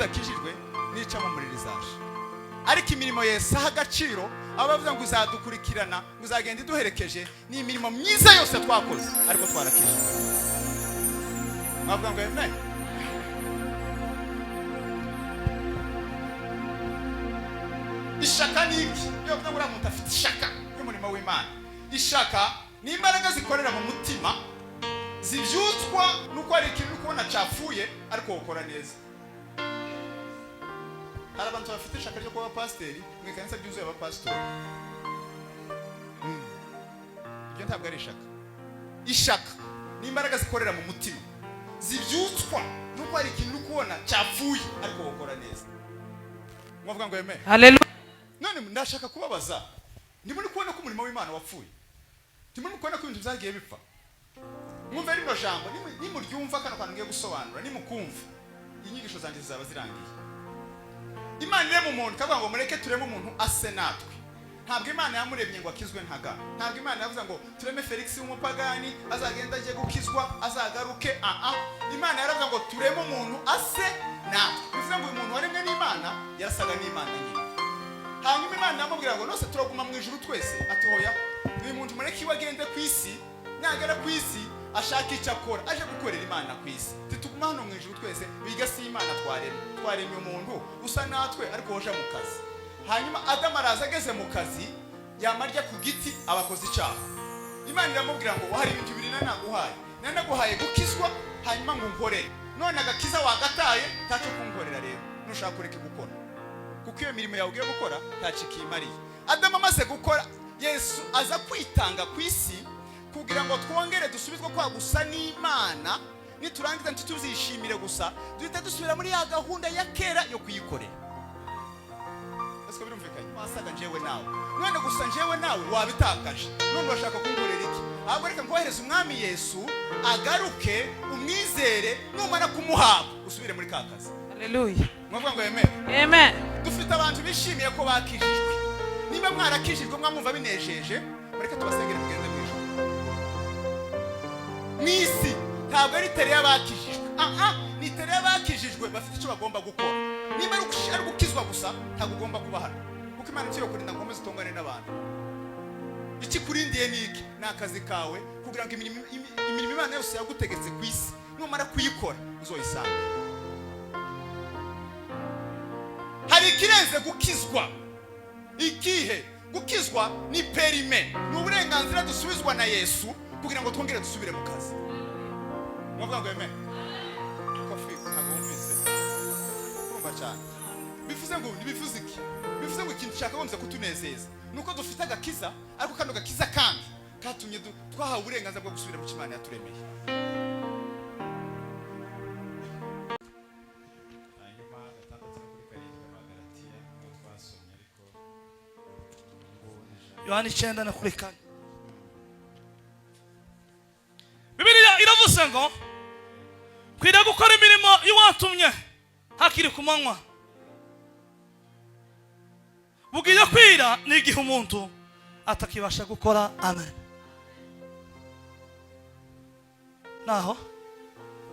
tudakijijwe nica mu muriro izaje. Ariko imirimo Yesu aha agaciro abavuga ngo uzadukurikirana uzagenda iduherekeje ni imirimo myiza yose twakoze ariko twarakijijwe. Mwavuga ngo amen. Ishaka niki yo kuvuga ngo uramuntu afite ishaka y'umurimo w'Imana. Ishaka ni imbaraga zikorera mu mutima zibyutswa nuko ari ikintu kubona cyapfuye ariko ukora neza. Hari abantu bafite ishaka ryo kuba pasiteri mu ikanisa ryuzuye abapasitori. Ibyo ntabwo ari ishaka. Ishaka ni imbaraga zikorera mu mutima zibyutswa nuko ari ikintu kubona cyapfuye ariko ukora neza. Mwavuga ngo amen. Haleluya. None ndashaka kubabaza, ndimo kubona ko umurimo w'Imana wapfuye. Ndimo kubona ko ibintu byagiye bipfa. Mwumva rino jambo nimuryumva kana kantu ngiye gusobanura nimukumva inyigisho zanjye zizaba zirangiye. Imana ire mu muntu kavuga ngo mureke tureme umuntu ase natwe. Ntabwo Imana yamuremye ngo akizwe ntaga. Ntabwo Imana yavuze ngo tureme Felix w'umupagani azagenda agiye gukizwa azagaruke. Imana yaravuga ngo tureme umuntu ase natwe. Bivuze ngo uyu muntu waremwe n'Imana yarasaga n'Imana nyine. Hanyuma Imana yamubwira ngo nose turaguma mu ijuru twese. Ati hoya uyu muntu mureke iwe agende ku isi nagera ku isi ashaka icyo akora aje gukorera Imana ku isi. Tituguma hano mu ijuru twese biga si Imana twaremye umuntu usa natwe ariko hoja mu kazi. Hanyuma Adam araza ageze mu kazi yamarya ku giti abakoze icyaha. Imana iramubwira ngo hari ibintu bibiri nanaguhaye gukizwa hanyuma ngo unkorere. None agakiza wagataye ntacyo kunkorera rero nushaka kureka gukora kuko iyo mirimo yawe ugiye gukora ntacikimariye. Adam amaze gukora Yesu aza kwitanga ku isi kugira ngo twongere dusubizwe kwa gusa n'Imana. Niturangiza ntituzishimire gusa duhita dusubira muri ya gahunda ya kera yo kuyikorera. Ese birumvikanye wasaga njewe nawe none gusa njewe nawe wabitakaje none urashaka kunkorera iki? Ahubwo reka ngohereze umwami Yesu agaruke umwizere numara kumuhabwa usubire muri kakazi. Haleluya. Mwavuga ngo amen. Amen. Dufite abantu bishimiye ko bakijijwe. Niba mwarakijijwe mwamumva binejeje mureke tubasengere mugende mu ijuru. Mwisi ntabwo ari tere y'abakijijwe. Ni tere y'abakijijwe bafite icyo bagomba gukora. Niba ari gukizwa gusa ntabwo ugomba kuba hano kuko Imana icyo kurinda ngo muzitongane n'abantu. Iki kurindiye niki nakazi kawe kugira ngo imirimo Imana yose yagutegetse ku isi numara kuyikora uzoyisanga. Hari ikirenze gukizwa. Ikihe gukizwa ni perime ni uburenganzira dusubizwa na Yesu kugira ngo twongere dusubire mu kazi. Mwavuga ngo amen. Kofi agomvise kumva cyane bivuze ngo bivuze iki? Bivuze ngo ikintu cyakagombye kutunezeza nuko dufite agakiza ariko kano gakiza kandi katumye twahawe uburenganzira bwo gusubira mu Imana yaturemeye. Yohana 9:4. Bibiliya iravuze ngo kwira gukora imirimo y'uwatumye hakiri ku manywa. Bugiye kwira n'igihe umuntu atakibasha gukora. Amen. Naho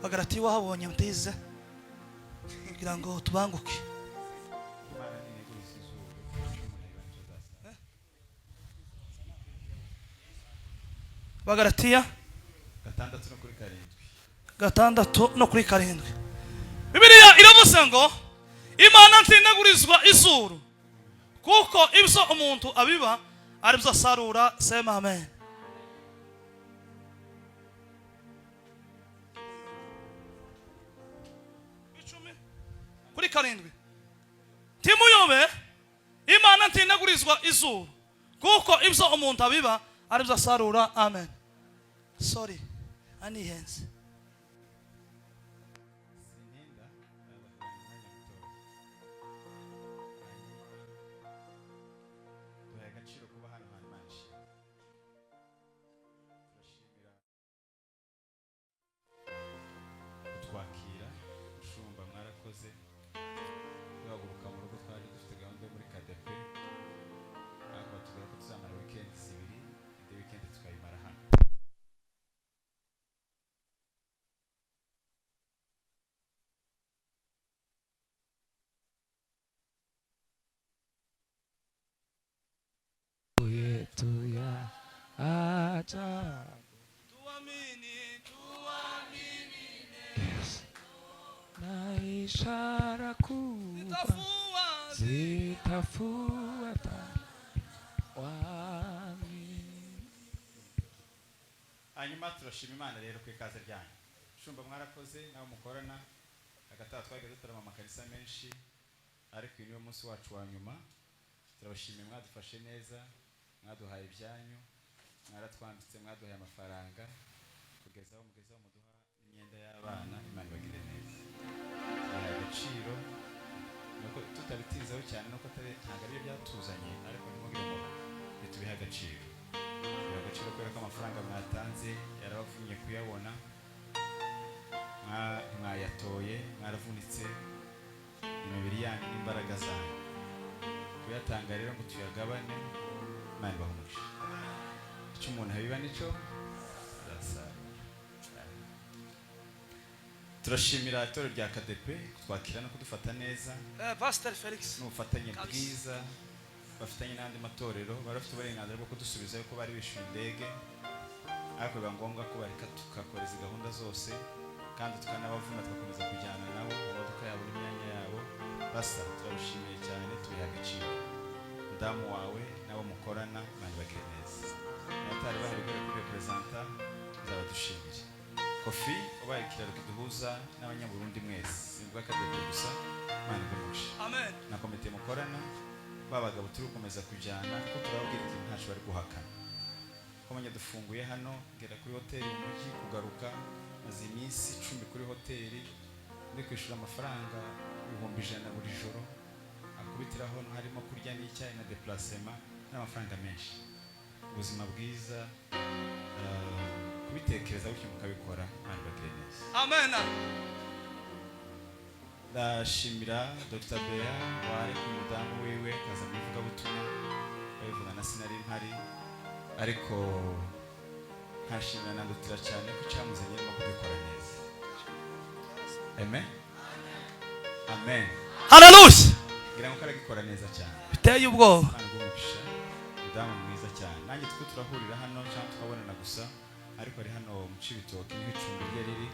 bagarati wahabonye mtize kugira ngo tubanguke. Bagaratiya 6:7. Bibiliya iravuze ngo Imana ntinagurizwa izuru kuko ibyo umuntu abiba ari byo asarura. Sema amen. Kuri 7 timuyobe Imana ntinagurizwa izuru kuko ibyo umuntu abiba ari byo asarura. Amen. Sorry, any hands. Twakira ushumba mwarakoze guhaguruka mu rugo twari dufite gahunda muri KDP ariko batubwira ko tuzamara weekend zibiri indi weekend tukayimara hano. yetu ya ajabu. Yes. Na ishara kubwa zitafuata hanyuma turashima Imana rero ku ikaze ryanyu. Shumba mwarakoze nawe mukorana agataha twageze turama amakarisa menshi, ariko uyu niwo munsi wacu wa nyuma. Turabashimiye mwadufashe neza, mwaduhaye ibyanyu, mwaratwambitse, mwaduhaye amafaranga, kugezaho muduha imyenda y'abana. Imana ibagire neza, tubahaye agaciro, nuko tutabitizaho cyane, nuko ntabwo ari byo byatuzanye, ariko nimugire ngo bitubihe agaciro. Tubihe agaciro kubera ko amafaranga mwatanze yarabavunye kuyabona, mwayatoye, mwaravunitse imibiri yanyu n'imbaraga zanyu kuyatanga rero ngo tuyagabane. Imana ibahe umugisha. Icyo umuntu abiba nicyo azasarura. Turashimira itorero rya KDP kutwakira no kudufata neza. Ev.Felix n'ubufatanye bwiza bafitanye n'andi matorero. Barafite uburenganzira bwo kudusubizayo ko bari bishyuye indege, ariko biba ngombwa ko bareka tukakora izi gahunda zose, kandi tukanabavuna tugakomeza kujyana nabo mu modoka yabo n'imyanya yabo. Basa turabishimiye cyane, tubiha agaciro. Mudamu wawe nabo mukorana, Imana ibagire neza. Abatari bahari kuri representa nzabadushimire. Kofi ubaye ikiraro kiduhuza n'abanyaburundi mwese, simvuga KDP gusa. Imana ibahe. Amen. Na komite mukorana, babagabo turi gukomeza kujyana, kuko turababwira ikintu ntacyo bari guhakana. Ko dufunguye hano ngera kuri hoteli mu mujyi kugaruka, maze iminsi 10 kuri hoteli, ndi kwishyura amafaranga 100,000 buri joro, akubitiraho harimo kurya n'icyayi na déplacement n'amafaranga menshi. Ubuzima bwiza, kubitekereza gutyo mukabikora. Imana ibagire neza. Amen. Ndashimira Dr. Bea wari ku mudamu wiwe kaza mu ivugabutumwa, babivuga na sinari mpari, ariko nkashimira na ndutira cyane ko cyamuzanye no kubikora neza. Amen. Amen. Hallelujah. Ngira ngo karagikora neza cyane, biteye ubwoba. Imana igumugisha. Mudamu mwiza cyane. Nanjye twe turahurira hano cyangwa tukabonana gusa, ariko ari hano mu Cibitoke niho icumbi rye riri.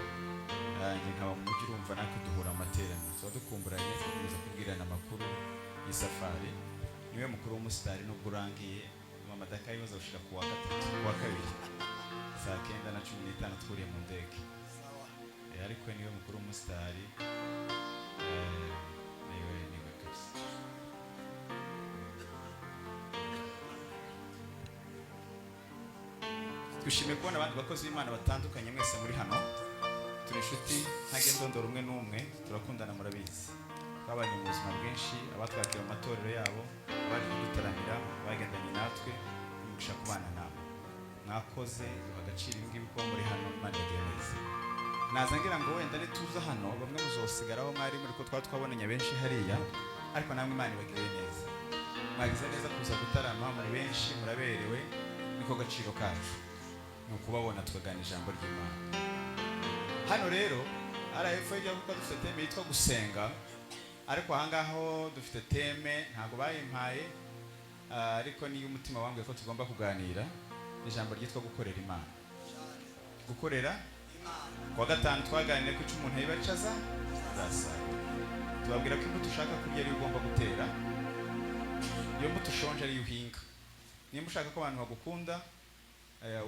Nanjye nkaba mu mujyi, urumva nako duhura amateraniro, tuba dukumburanye, tukomeza kubwirana amakuru y'isafari. Niwe mukuru w'umusitari nubwo urangiye, mama daka yibaza gushika ku wa gatatu, ku wa kabiri saa 9:15 twuriye mu ndege. Ariko niwe mukuru w'umusitari. Niwe kabisa. Twishimiye kubona abandi bakozi b'Imana batandukanye mwese muri hano. Turi inshuti ntage ndondora umwe n'umwe, turakundana murabizi. Twabanye mu buzima bwinshi, abatwakira mu matorero yabo, abari kudutaramira, bagendanye natwe, umugisha kubana nabo. Mwakoze agaciro ibingibi ko muri hano. Imana igire neza. Naza ngira ngo wenda nituza hano bamwe muzosigaraho mwari muri ko twabonanye benshi hariya, ariko namwe Imana ibagire neza. Mwagize neza kuza gutarama, muri benshi muraberewe, niko gaciro kacu no kubabona twagana ijambo ry'Imana. Hano rero RF ijya kuko dufite teme yitwa gusenga, ariko ahangaho dufite teme ntago bayimpaye, ariko niyo umutima wambwiye ko tugomba kuganira ijambo ryitwa gukorera Imana. Gukorera Imana. Kwa gatanu twaganiriye ko icyo umuntu yibacaza zasara. Tubabwira ko imbuto ushaka kurya ari ugomba gutera. Iyo mbuto ushonje ari uhinga. Nimba ushaka ko abantu bagukunda,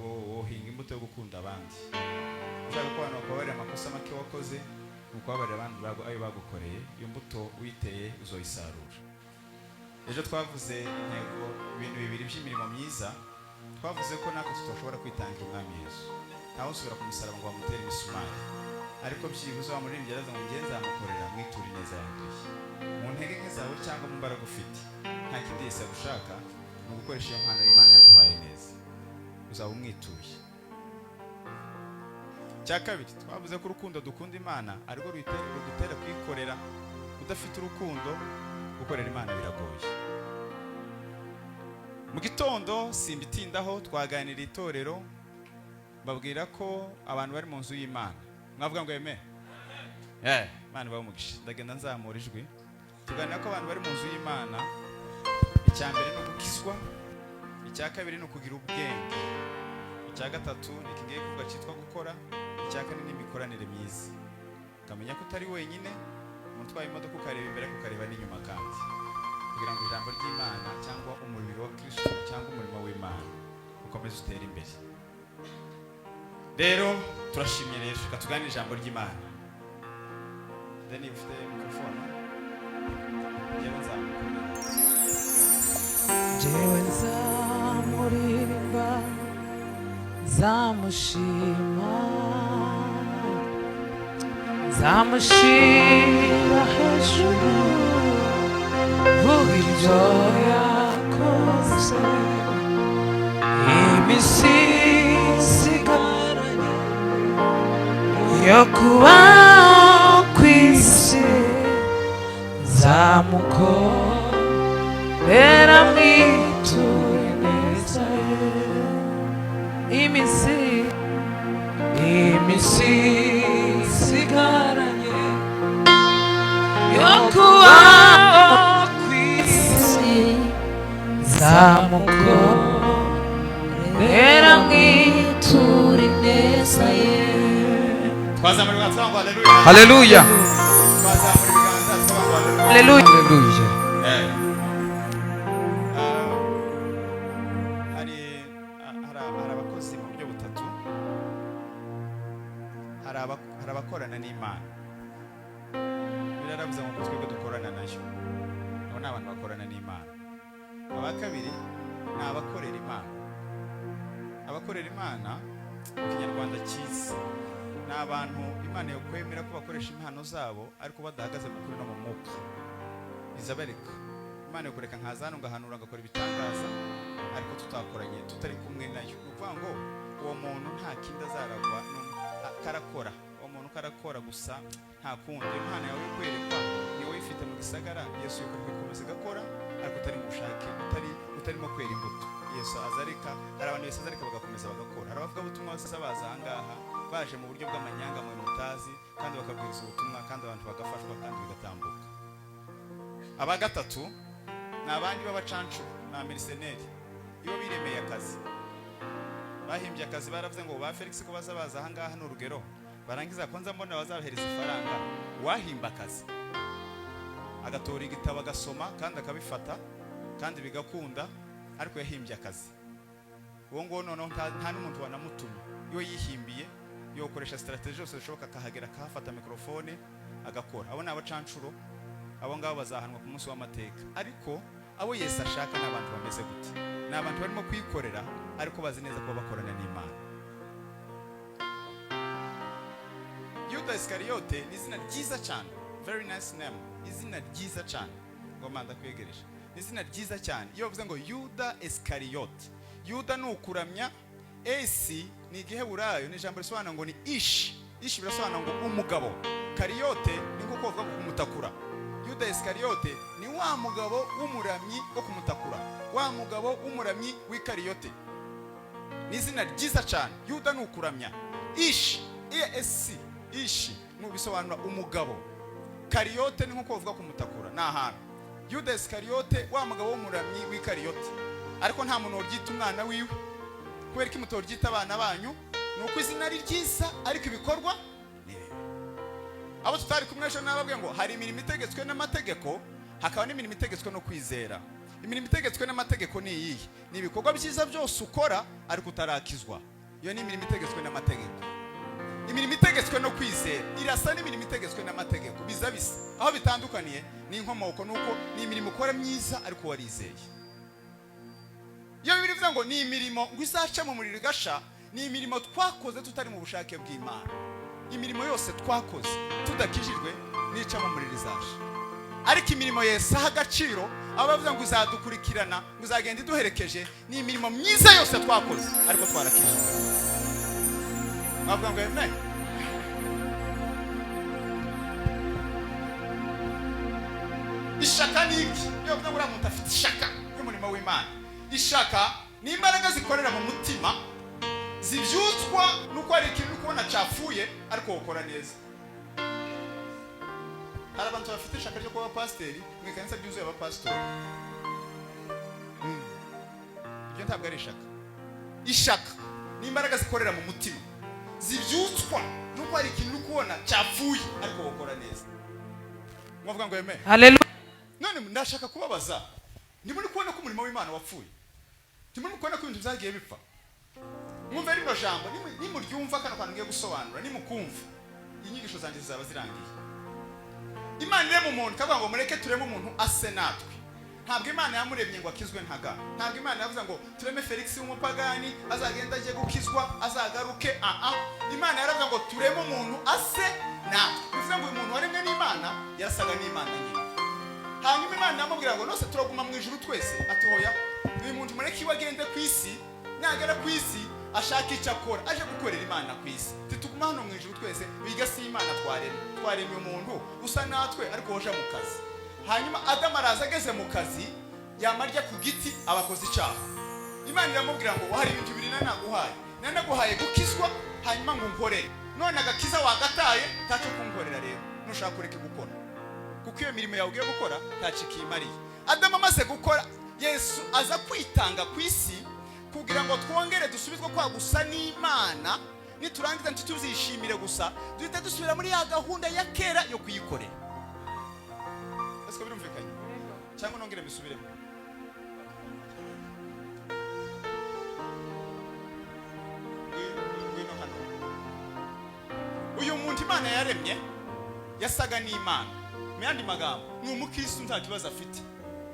wohinga imbuto yo gukunda abandi. Ushaka ko abantu bakubabarira amakosa make wakoze, ukubabarira abandi ayo bagukoreye, iyo mbuto witeye uzoyisarura. Ejo twavuze intego ibintu bibiri by'imirimo myiza. Twavuze ko nako tutashobora kwitangira Umwami Yesu. Ntawe usubira ku musaraba ngo bamutere imisumari, ariko byibuze wamuririmbye araza ngo ngenze amukorera mwitura ineza yanduye. Mu ntege nke zawe cyangwa mu mbaraga ufite, nta kindi yese gushaka ni ugukoresha iyo mpano y'Imana yaguhaye neza, uzaba umwituye. Cya kabiri twavuze ko urukundo dukunda Imana ariko rudutera kwikorera. Udafite urukundo gukorera Imana biragoye. Mu gitondo simbitindaho twaganira itorero, babwira ko abantu bari mu nzu y'Imana. Mwavuga ngo amen. Imana bamugisha. Ndagenda nzamura ijwi. Tuganira ko abantu bari mu nzu y'Imana, icya mbere no gukizwa, icya kabiri ni ukugira ubwenge, icya gatatu ni ikigiye kuvuga cyitwa gukora, icya kane ni imikoranire myiza. Ukamenya ko utari wenyine, umuntu utwaye imodoka ukareba imbere ukareba n'inyuma kandi, kugira ngo ijambo ry'Imana cyangwa umubiri wa Kristo cyangwa umurimo w'Imana ukomeze utere imbere. Rero turashimye rero, reka tuganire ijambo ry'Imana. Deni ufite mikrofone? Jewe nzamuririmba, nzamushima, nzamushira hejuru, vuga ibyo yakoze, iminsi isigaranye yo kubaho kw'isi, nzamukorera mwiture neza ye. Iminsi isigaranye yo kubaho kw'isi, nzamukorera mwiture neza ye. Twazamura ibiganza ngo Haleluya. haleluya. Twazamura ibiganza ngo haleluya. Haleluya. Hari abakozi mu buryo butatu. Hari abakorana n'Imana. Biraravuze ngo twebwe dukorana nayo. Abo ni abantu bakorana n'Imana. Aba kabiri ni abakorera Imana. Abakorera Imana mu Kinyarwanda cyiza ni abantu Imana yo kwemera ko bakoresha impano zabo ariko badahagaze mu kuri no mu mwuka. Izabereka Imana yo kureka nkazana ngahanura ngakora ibitangaza ariko tutakoranye, tutari kumwe nayo. Uvuga ngo uwo muntu nta kindi azaragwa, karakora. Uwo muntu karakora gusa nta kundi. Imana yawe kwerekwa ni wowe ifite mu gisagara. Yesu yuko bikomeza gakora ariko utari mu bushake, utarimo kwera imbuto. Yesu azareka, hari abantu Yesu azareka bagakomeza bagakora. Hari abavuga ubutumwa bose baza ahangaha baje mu buryo bw'amanyanga mwe mutazi, kandi bakabwiriza ubutumwa kandi abantu bagafashwa kandi bigatambuka. Aba gatatu ni abandi b'abacancu na mercenary. Iyo biremeye akazi, bahimbye akazi, baravuze ngo Ev.Felix ko bazabaza ahangaha n'urugero, barangiza ko nza mbona bazabahereza ifaranga. Wahimba akazi agatora igitabo agasoma kandi akabifata kandi bigakunda, ariko yahimbye akazi. Uwo ngo noneho nta n'umuntu wanamutumye. Iyo yihimbiye yokoresha strategy zose zishoboka, akahagera akahafata mikrofone agakora. Abo ni abacancuro, abo ngabo bazahanwa ku munsi w'amateka. Ariko abo Yesu ashaka n'abantu bameze gute? Ni abantu barimo kwikorera ariko bazi neza ko bakorana n'Imana. Yuda Iskariote ni izina ryiza cyane, very nice name, izina ryiza cyane. Ngoma ndakwegereje, ni izina ryiza cyane. Iyo uvuze ngo Yuda Iskariote, Yuda ni ukuramya, esi ni igiheburayo, ni ijambo risobanura ngo ni ishi. Ishi birasobanura ngo umugabo. Kariote ni nko kuvuga ngo kumutakura. Yuda Iskariote ni wa mugabo w'umuramyi wo kumutakura, wa mugabo w'umuramyi w'Ikariote. Ni izina ryiza cyane. Yuda ni ukuramya, ishi, esi, ishi ni bisobanura umugabo. Kariote ni nko kuvuga kumutakura, ni ahantu. Yuda Iskariote wa mugabo w'umuramyi w'Ikariote. Ariko nta muntu uryita umwana wiwe. Kubera ko muto uryita abana banyu nuko izina ari ryiza ariko ibikorwa ni bibi. Abo tutari kumwe ejo nababwiye ngo hari imirimo itegetswe n'amategeko, hakaba n'imirimo itegetswe no kwizera. Imirimo itegetswe n'amategeko ni iyi: ni ibikorwa byiza byose ukora ariko utarakizwa. Iyo ni imirimo itegetswe n'amategeko. Imirimo itegetswe no kwizera irasa n'imirimo itegetswe n'amategeko, biza bisa. Aho bitandukaniye ni inkomoko, nuko ni imirimo ukora myiza ariko warizeye. Iyo bibiri bivuga ngo ni imirimo ngo izaca mu muriro gasha, ni imirimo twakoze tutari mu bushake bw'Imana. Imirimo yose twakoze tudakijijwe nica mu muriro izasha. Ariko imirimo Yesu aha agaciro, abavuga ngo uzadukurikirana, ngo uzagenda iduherekeje, ni imirimo myiza yose twakoze ariko twarakijijwe. Bavuga ngo amen. Ishaka ni iki? Iyo bavuga ngo uramuntu afite ishaka y'umurimo w'Imana. Ishaka ni imbaraga zikorera mu mutima, zibyutswa nuko ari ikintu kubona cyafuye ariko ukora neza. Hari abantu bafite ishaka ryo kuba pasiteri, mu ikanisa ryuzuye abapasitori. Ibyo ntabwo ari ishaka. Ishaka ni imbaraga zikorera mu mutima zibyutswa nuko hari ikintu ukubona cyapfuye ariko wokora neza. Mwavuga ngo amen. Haleluya. None ndashaka kubabaza, ndimo kubona ko umurimo w'Imana wapfuye, ndimo kubona ko ibintu byagiye bipfa. Mwumva rino jambo nimuryumva kana kwangiye gusobanura nimukumva inyigisho zanjye zizaba zirangiye. Imana ire mu muntu kavuga ngo mureke tureme umuntu ase natwe. Ntabwo Imana yamuremye ngo akizwe ntaga. Ntabwo Imana yavuze ngo tureme Felix w'umupagani azagenda aje gukizwa azagaruke. Imana yaravuga ngo tureme umuntu ase natwe. Bivuze ngo umuntu waremwe n'Imana yasaga n'Imana nyine. Hanyuma Imana yamubwira ngo nose turaguma mu ijuru twese. Ati hoya uyu muntu mureke wagende ku isi, nagera ku isi ashaka icyo akora aje gukorera Imana ku isi. Tituguma hano mu ijuru twese biga si Imana twaremye umuntu usa natwe ariko hoja mu kazi. Hanyuma Adamu araza ageze mu kazi yamarya ku giti abakoze icyaha. Imana iramubwira ngo wahari ibintu bibiri nanaguhaye gukizwa hanyuma ngo unkorere. None agakiza wagataye ntacyo kunkorera rero nushaka kureka gukora kuko iyo mirimo yawe ugiye gukora ntacikimariye. Adamu amaze gukora Yesu aza kwitanga ku isi kugira ngo twongere dusubizwe kwa gusa n'Imana. Niturangiza ntituzishimire gusa duhita dusubira muri ya gahunda ya kera yo kuyikorera. Ese birumvikanye cyangwa nongere bisubiremo? Uyu muntu Imana yaremye yasaga n'Imana. Mu yandi magambo ni umukristo nta kibazo afite,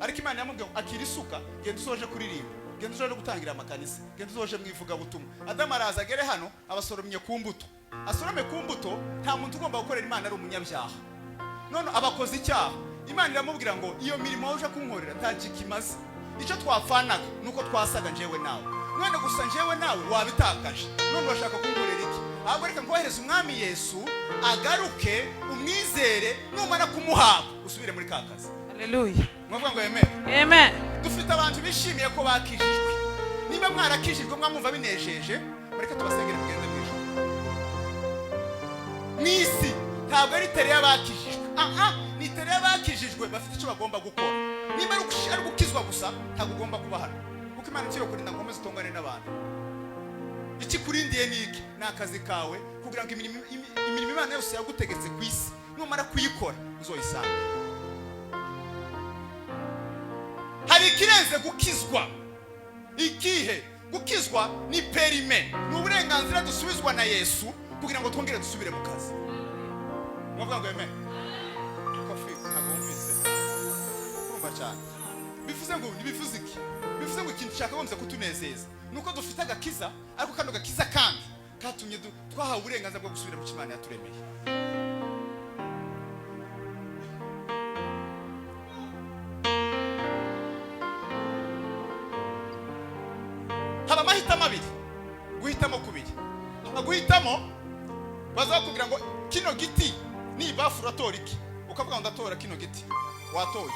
ariko Imana yamubwiye akira isuka genda usoje kuririmba, genda usoje gutangira amakanisa, genda usoje mwivuga butumwa. Adamu araza agere hano abasoromye ku mbuto. Asorome ku mbuto, nta muntu ugomba gukorera Imana ari umunyabyaha. None abakoze icyaha Imana iramubwira ngo iyo mirimo waje kunkorera ntakikimaze. Icyo twafanaga nuko twasaga njewe nawe. None gusa njewe nawe wabitakaje. None urashaka kunkorera iki? Ahubwo reka ngohereze umwami Yesu agaruke umwizere numara kumuhabwa usubire muri kakazi. Haleluya. Mwavuga ngo amen. Amen. Dufite abantu bishimiye ko bakijijwe. Niba mwarakijijwe mwamumva binejeje, mureke tubasengere kugenda mu ijuru. Mwisi ntabwo ari tere y'abakijijwe. Ni tere y'abakijijwe bafite icyo bagomba gukora. Niba ari gukizwa gusa ntabwo ugomba kuba hano. Kuko Imana iciye kurinda ngombe zitongane n'abantu. Iki kurindiye niki nakazi kawe kugira ngo imirimo Imana yose yagutegetse ku isi numara kuyikora uzoyisanga. Hari ikirenze gukizwa. Ikihe gukizwa ni perime, ni uburenganzira dusubizwa na Yesu kugira ngo twongere dusubire mu kazi. Mwavuga ngo amen. Kofi agomvise kumva cyane. Bivuze ngo nibivuze iki? Bivuze ngo ikintu cyakagombye kutunezeza nuko dufite agakiza, ariko kando gakiza kandi katumye twahawe uburenganzira bwo gusubira mu Imana yaturemeye. Haba amahitamo abiri, guhitamo kubiri. Guhitamo bazakubwira ngo kino giti ni bafu uratora iki, ukavuga ngo ndatora kino giti watoye.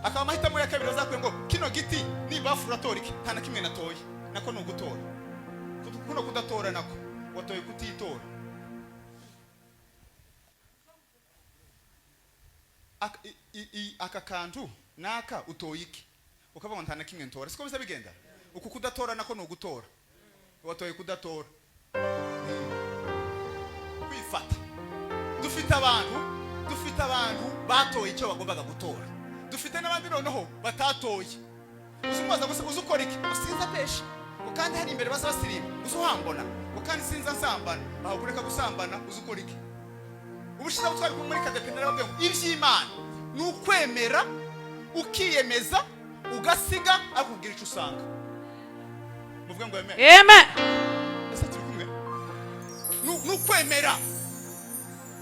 Akaba amahitamo ya kabiri bazakubwira ngo kino giti ni bafu uratora iki, nta na kimwe natoye, nako ni ugutora. Kuno kudatora nako watoye kutitora. Aka kantu naka utoye iki, ukavuga ngo nta na kimwe ntora. Siko bisa bigenda. Uku kudatora nako ni ugutora, watoye kudatora. Kwifata. Dufite abantu batoye icyo bagombaga gutora. Dufite n'abandi noneho batatoye. Uzumaza gusa uzukora iki? Usinza pesha. Ukandi hari imbere basa basirimba. Uzuhambona. Ukandi sinza nsambana. Aho kureka gusambana uzukora iki? Ubushize butwari muri kadependera bwe ivy'Imana. Nukwemera ukiyemeza ugasiga akubwira icyo usanga. Muvuga ngo amen. Amen. Ese turi kumwe? Nukwemera.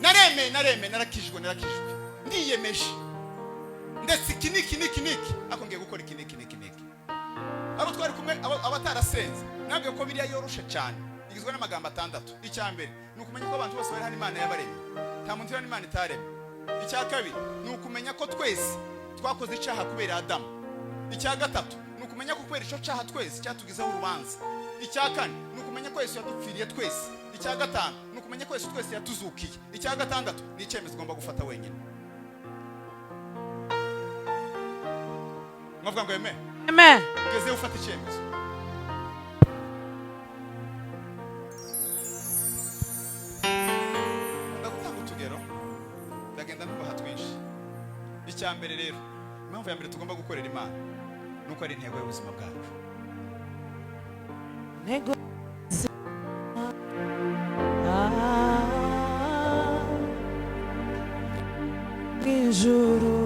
Nareme narakijwe. Ndiyemeje. Ndetse iki ako ngiye gukora iki. Abo twari kumwe abatarasenze nabyo ko biriya yoroshe cyane. Igizwe n'amagambo 6. Icyambere nukumenya ko abantu bose bari hano Imana yabaremye. Nta muntu uri Imana itaremye. Icya kabiri nukumenya ko twese twakoze icyaha kubera Adamu. Icya gatatu nukumenya ko kubera icyo cyaha twese cyatugizeho urubanza. Icya kane nukumenya ko Yesu yadupfiriye twese. Icya gatanu nukumenya ko Yesu twese yatuzukiye. Icya gatandatu ni icyemezo ugomba gufata wenyine. Mwavuga ngo amen. Amen. ugeze ufata icyemezo. Ndagutanga utugero ndagenda nubaha twinshi. Icya mbere rero, impamvu ya mbere tugomba gukorera Imana nuko ari intego y'ubuzima bwacu. Nego. Ijuru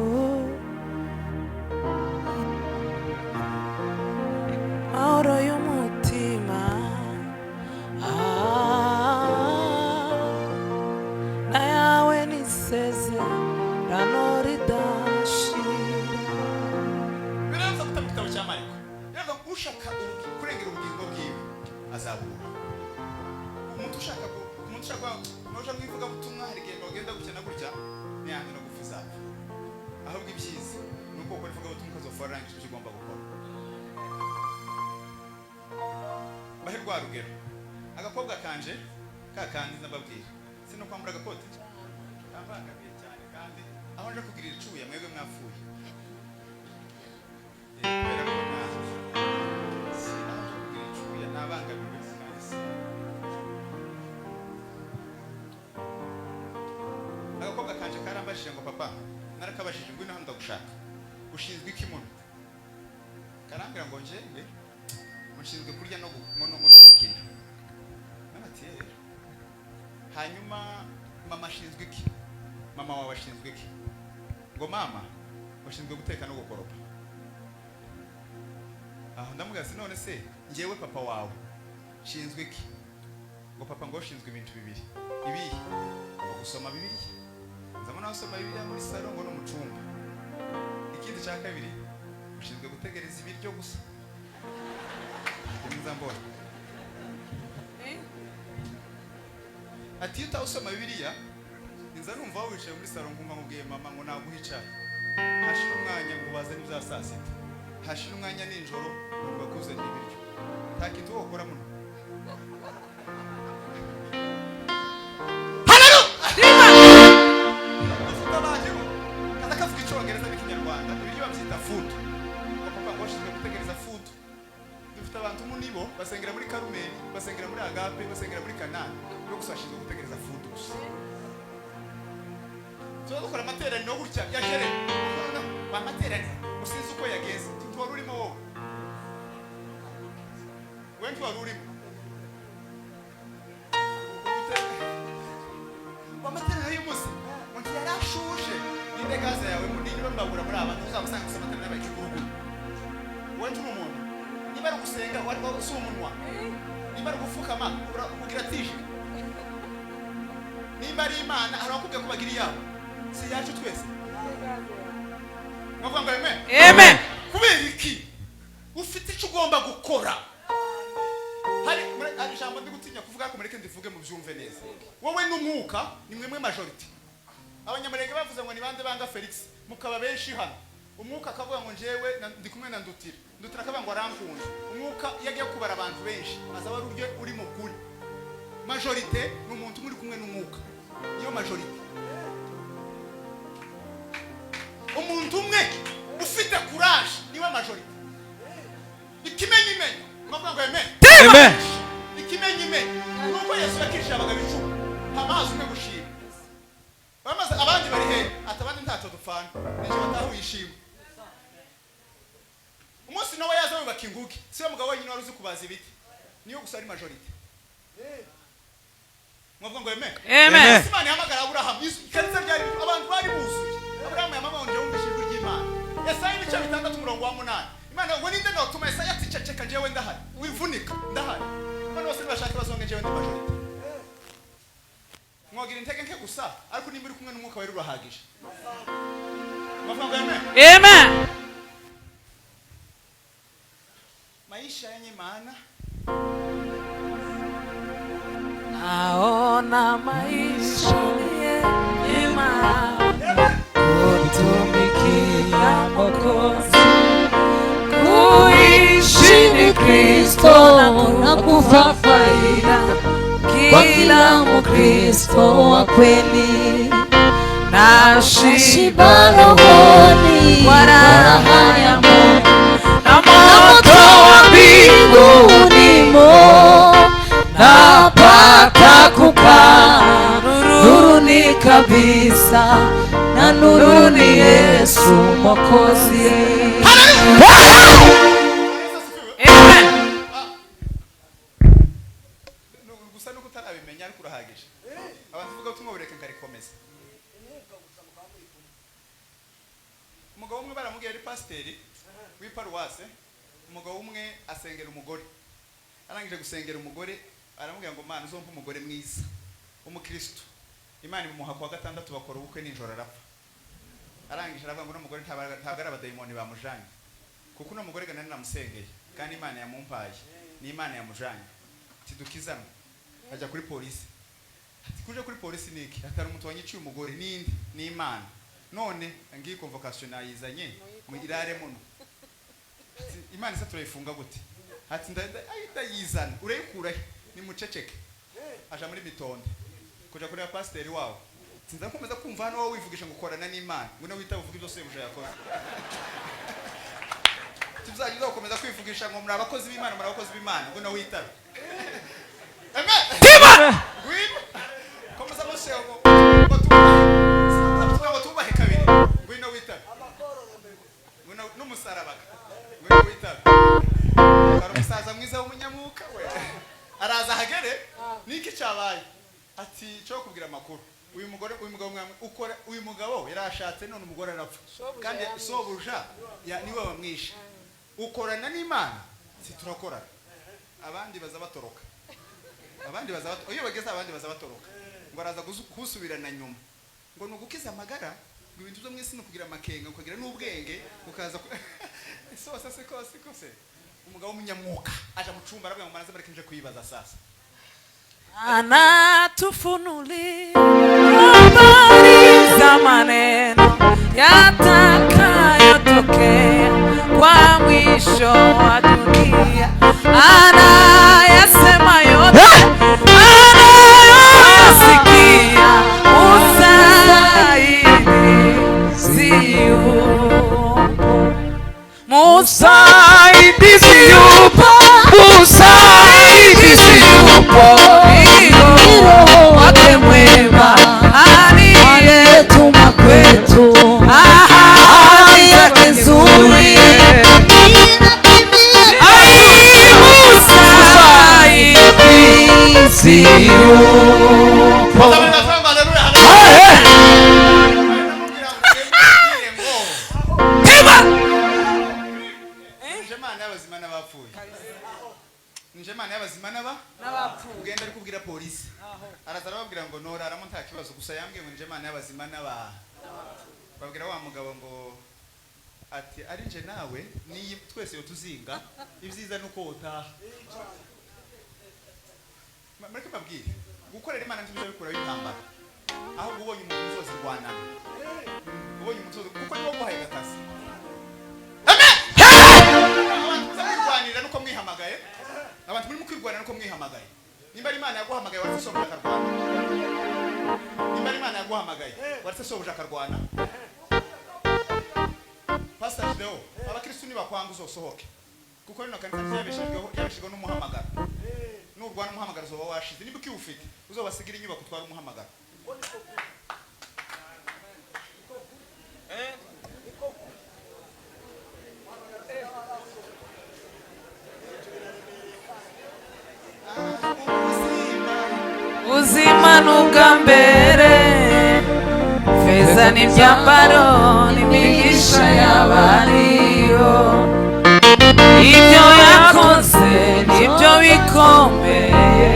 mahoro y'umutima na yawe n'isezerano ridashira. Biraza gutanga igitabo cya Mariko. Rero ushaka kurengera ubugingo bwiwe azabura. Umuntu ushaka noja mwivuga butumwa hari igihe bagenda gukena gutya n'iyandi no gufiza. Ahubwo ibyiza nuko ukora ivuga butumwa ukazofaranga icyo ugomba gukora. Bahe rwa rugero. Agakobwa kanje kakandi ndababwira. Sino kwambura agakote. Kambangamiye cyane kandi aho nje kugirira icuye mwebwe mwafuye. Kubera ko icuye nabangamiwe sinasi. Agakobwa kanje karambashije ngo papa narakabashije ngwino hano ndagushaka. Ushinzwe iki muno? Karambira ngo nje mushinzwe kurya no gukina. Nati hanyuma mama ashinzwe iki? Mama wawe ashinzwe iki? Ngo mama washinzwe guteka no gukoropa. Ndamubwira none se ngewe papa wawe shinzwe iki? Ngo papa ngo shinzwe ibintu bibiri. Ibi gusoma Bibiliya. Nzamana usoma Bibiliya muri salo ngo no mu cyumba. Ikindi cya kabiri ushinzwe gutegereza ibiryo gusa. Nzambona. Ati utasoma Bibiliya inza numva wicaye muri salo ngumva mubwiye mama ngo naguhica. Hashira umwanya ngo bazane ibya saa sita. Hashira umwanya ninjoro ngo bakuzane ibiryo. Nta kintu wokora muno. Food. Papa ngo shizwe gutegereza food. Dufite abantu munibo basengera muri Karumeli, basengera muri Agape, basengera muri Kanani. Yo gusashizwe gutegereza food gusa. Dukora amaterano no gutya ya jere. Ba amaterano usinzi uko yageze. Twari urimo wowe. Wewe twari urimo. Ba amaterano y'umunsi. Ngo yarashuje. Inde gaza yawe munini bambagura muri abantu uzabasanga gusa n'abakigurugu. Wanje umuntu niba ari gusenga wari usumunwa. Niba ari gufukama ugira tije. Niba ari Imana arakubwiye ko bagira yabo. Si yacu twese. Mwavuga ngo amen. Amen. Kubera iki? Ufite icyo ugomba gukora. Hari ijambo ndi gutinya kuvuga ko mureke ndivuge mu byumve neza. Wowe n'umwuka ni mwemwe majorite. Abanyamurenge bavuze ngo ni bande banga Felix mukaba benshi hano. Umwuka akavuga ngo njewe ndi kumwe na Ndutira akavuga ngo arankunda. Umwuka yagiye kubara abantu benshi azaba ari uryo uri mukuri. Majorite ni umuntu muri kumwe n'umwuka. Niyo majorite. Umuntu umwe ufite courage niwe majorite. Ikimenyi mwavuga ngo amen. Amen. Ikimenyi nuko Yesu yakisha abagabo 10 amazi umwe gushira. Bamaze abandi bari he atabandi ntato dupfana nije batahuyishima. Umunsi nawe yaza wubaka inguge siwe mugabo wenyine wari uzi kubaza ibiti niyo gusa ari majorite. Mwavuga ngo amen. Amen. Imana yahamagara Abraham ikanisa ryari abantu bari buzuye. Abraham yamamanje wumvishijwe ry'Imana. Yesaya ibice 6:8. Imana ngo ninde no tuma Yesaya ticeceka njewe ndahari. Wivunika ndahari. Bano bose bashaka bazonge njewe ndi majorite. Mwagira intege nke gusa ariko nimba uri kumwe n'umwuka wari urahagije. Mwavuga ngo amen. Amen. Maisha yenye maana. Naona maisha yenye maana kutumikia Mwokozi, kuishi ni Kristo na kufa faida kila Mkristo wa kweli. Nashiba rohoni kwa raha ya Mungu. nuruni kabisa, na nuruni Yesu Mwokozi. Amen. gusa nuko utarabimenya ariko urahagije. Abantu vuga utumwe bureka ngarikomeza. Umugabo umwe baramubwiye ari pasiteri w'iparuwase. Umugabo umwe asengera umugore. Arangije gusengera umugore aramubwira ngo Mana uzompa umugore mwiza umukristo. Imana imuha kwa gatandatu bakora ubukwe n'injoro arapfa. Arangije aravuga ngo no mugore ntabwo ari abadayimoni bamujanye. Kuko no mugore gana namusengeye kandi Imana yamumpaye. Ni Imana yamujanye. Tidukizana. Ajya kuri polisi. Ati kuje kuri polisi niki? Atari umuntu wanyiciye umugore nindi ni Imana. None ngiye convocation ayizanye mu irare muno. Ati Imana isa turayifunga gute? Ati ndayizana urayikura ni muceceke. Aja muri mitonde. Kuja kuri pasiteri wawe. Sinza komeza kumva hano wowe wivugisha ngo korana n'Imana. Ngo nawe wita uvuga ibyo sebuje yakoze. Tuzagiza gukomeza kwivugisha ngo muri abakozi b'Imana muri abakozi b'Imana. Ngo nawe wita. Amen. Wima. Komeza musheho ngo tubahe kabiri. Ngo wita. Ngo n'umusaraba. Ngo wita. Umusaza mwiza w'umunyamwuka we araza hagere niki cyabaye ati cyo kubwira makuru uyu mugabo mwamwe ukora uyu mugabo yarashatse none umugore arapfa kandi sobuja niwe wamwisha ukorana n'Imana si turakora abandi baza batoroka iyo bageze abandi baza batoroka ngo araza kusubirana nyuma ngo nugukiza amagara ngo ibintu byo mwisi no kugira makenga ukagira n'ubwenge ukaza sose kose umugabo w'umunyamwuka aje mu cumba aravuga ngo manaze bareke nje kuyibaza sasa anatufunulia habari za maneno yatakayotokea kwa mwisho wa dunia, anayasema yote anayoyasikia, musaidizi yupo, ni Roho wake mwema aliyetuma kwetu ahadi yake nzuri. Musaidizi yupo. Njemana y'abazimana n'abapfu ugenda ari kubwira polisi araza arababwira ngo noraramo nta kibazo gusa yambwiye ngo njemana y'abazimana babwira wa mugabo ngo ati ari nje nawe ni twese yo tuzinga ibyiza nuko utaha mareke babwire gukorera Imana ntibizo bikura y'intambara aho ubonye umuntu uzozi rwanana ubonye umuntu kuko niwo guhaye gatasi abantu nuko mwihamagaye abantu muri mukwirwana nuko mwihamagaye nimba Imana yaguhamagaye waretse sobuja akarwana nimba Imana yaguhamagaye waretse sobuja akarwana pastor Deo abakristo ni bakwanga uzosohoke kuko rino kanisa yabeshejweho n'umuhamagaro n'urwana umuhamagaro uzoba washize nimba ukiwufite uzobasigira inyubako twara umuhamagaro uzima n'ubwa mbere, feza n'ibyambaro n'imigisha y'abariyo, ibyo yakoze nibyo bikomeye,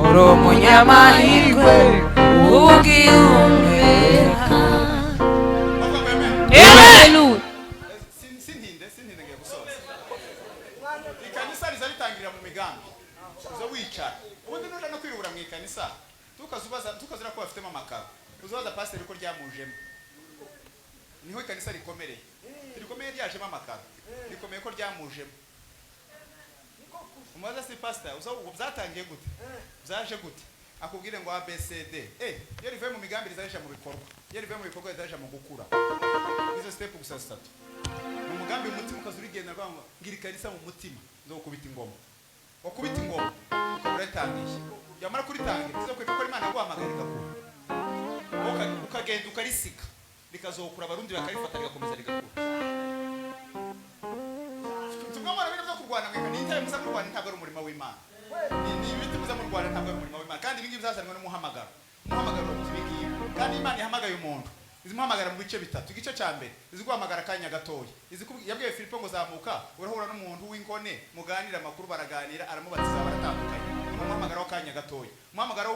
uri umunyamahirwe ubwihumeka. Haleluya. Sintinde ngiye gusoza ikanisa riza ritangirira mu migambi uzo wicara ubundi nuje no kwirura mu ikanisa tukazira ko bafitemo amakaro uzobaza pasiteri ko ryamujemo niho ikanisa rikomeye ryajemo amakaro rikomeye ko ryamujemo umubaza si pasiteri ubu byatangiye gute byaje gute akubwire ngo ABCD iyo rivuye mu migambi rizarisha mu bikorwa iyo rivuye mu bikorwa rizarisha mu gukura izo step gusa zitatu mu mugambi umutima ukazurigenda rwango ngira ikanisa mu mutima zo kubita ingoma wakubita ingoma ukabura itangiye yamara kuri tangiye kizo kweko ko Imana yaguhamagara igakura ukagenda ukarisika rikazokura abarundi bakarifata rigakomeza rigakura. Tugomba rero byo kurwana mwe n'intare muza kurwana ntabwo ari umurimo w'Imana. Ni ibiti muza mu Rwanda ntabwo ari umurimo w'Imana kandi ibingi byazanwe n'umuhamagaro. Umuhamagaro w'ibingi kandi Imana ihamagaye umuntu. Izimuhamagara mu bice bitatu. Igice cya mbere iziguhamagara kanya gatoya. Yabwiye Filipo ngo zamuka urahura n'umuntu w'inkone muganira amakuru baraganira aramubatiza baratandukanye. Umuhamagara w'akanya gatoya. Umuhamagara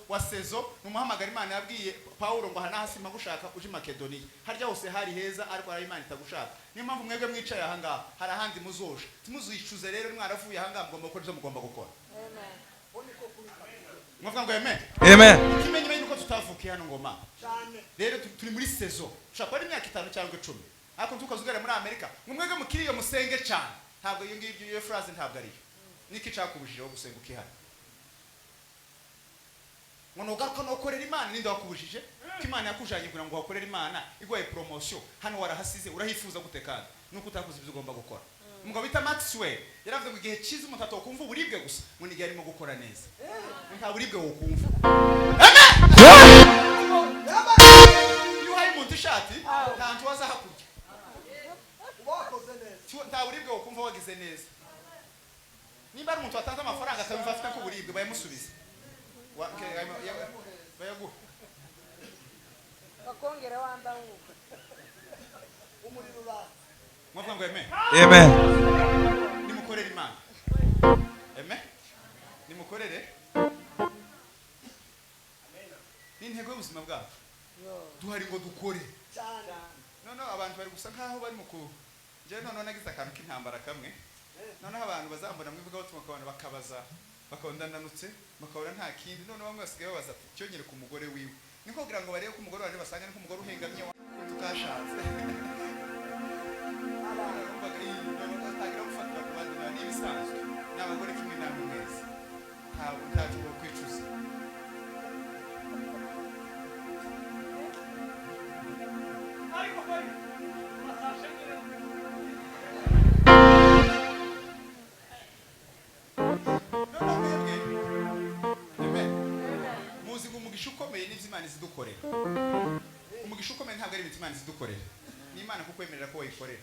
wa sezo n'umuhamagara Imana yabwiye Paulo ngo hana hasi magushaka uje Makedonia. Harya hose hari heza ariko ari Imana itagushaka. Niyo mpamvu mwebwe mwicaye aha ngaha hari ahandi muzosha. Timuzicuze rero mwaravuye aha ngaha mugomba gukora ibyo mugomba gukora. Amen. Mwavuga ngo amen. Amen. Kimenye nuko tutavukiye hano ngoma. Rero turi muri sezo. Ushaka ari imyaka 5 cyangwa 10. Ariko tukazugara muri Amerika. Mwebwe mukiriyo musenge cyane. Ntabwo iyo ngiyo iyo phrase ntabwo ari yo. Niki cyakubujije wo gusenga ukihana. Ngono garuka no korera Imana ninde wakubujije? Imana yakujanye kugira ngo wakorere Imana igwaye promotion. Hano warahasize urahifuza gutekana. Nuko utakoze ibyo ugomba gukora. Umugabo bita Maxwell yaravuze ngo igihe cyiza umuntu atokumva uburibwe gusa ngo ni gihe arimo gukora neza. Nta buribwe wo kumva. Amen. Yuhaye umuntu ishati nta ntu waza hakurya. Wakoze neza. Nta buribwe wo kumva wagize neza. Niba ari umuntu watanze amafaranga akabimva afite ko buribwe bayamusubiza. Bayagu. Bakongera wambanguka. Umuriro ba. Mwavuga ngo amen. Amen. Nimukorere Imana. Amen. Nimukorere. Ni intego y'ubuzima bwacu. Duhari ngo dukore. No abantu bari gusa nkaho bari muku. Je nagize akantu k'intambara kamwe. Noneho abantu bazambona mwivuga batuma kabana bakabaza bakondananutse bakabona nta kindi none bamwe basigaye babaza ati cyonyere ku mugore wiwe niko kugira ngo barebe ko umugore waje basanga niko umugore uhengamye tukashatse tagira gufatira ku bandi na nibisanzwe n'abagore kimwe namwe mwese ntabwo cyo kwicuza ariko bari masashengere umugisha ukomeye n'ivyo Imana izidukorera. Umugisha ukomeye ntabwo ari ibintu Imana izidukorera. Ni Imana kukwemerera ko wayikorera.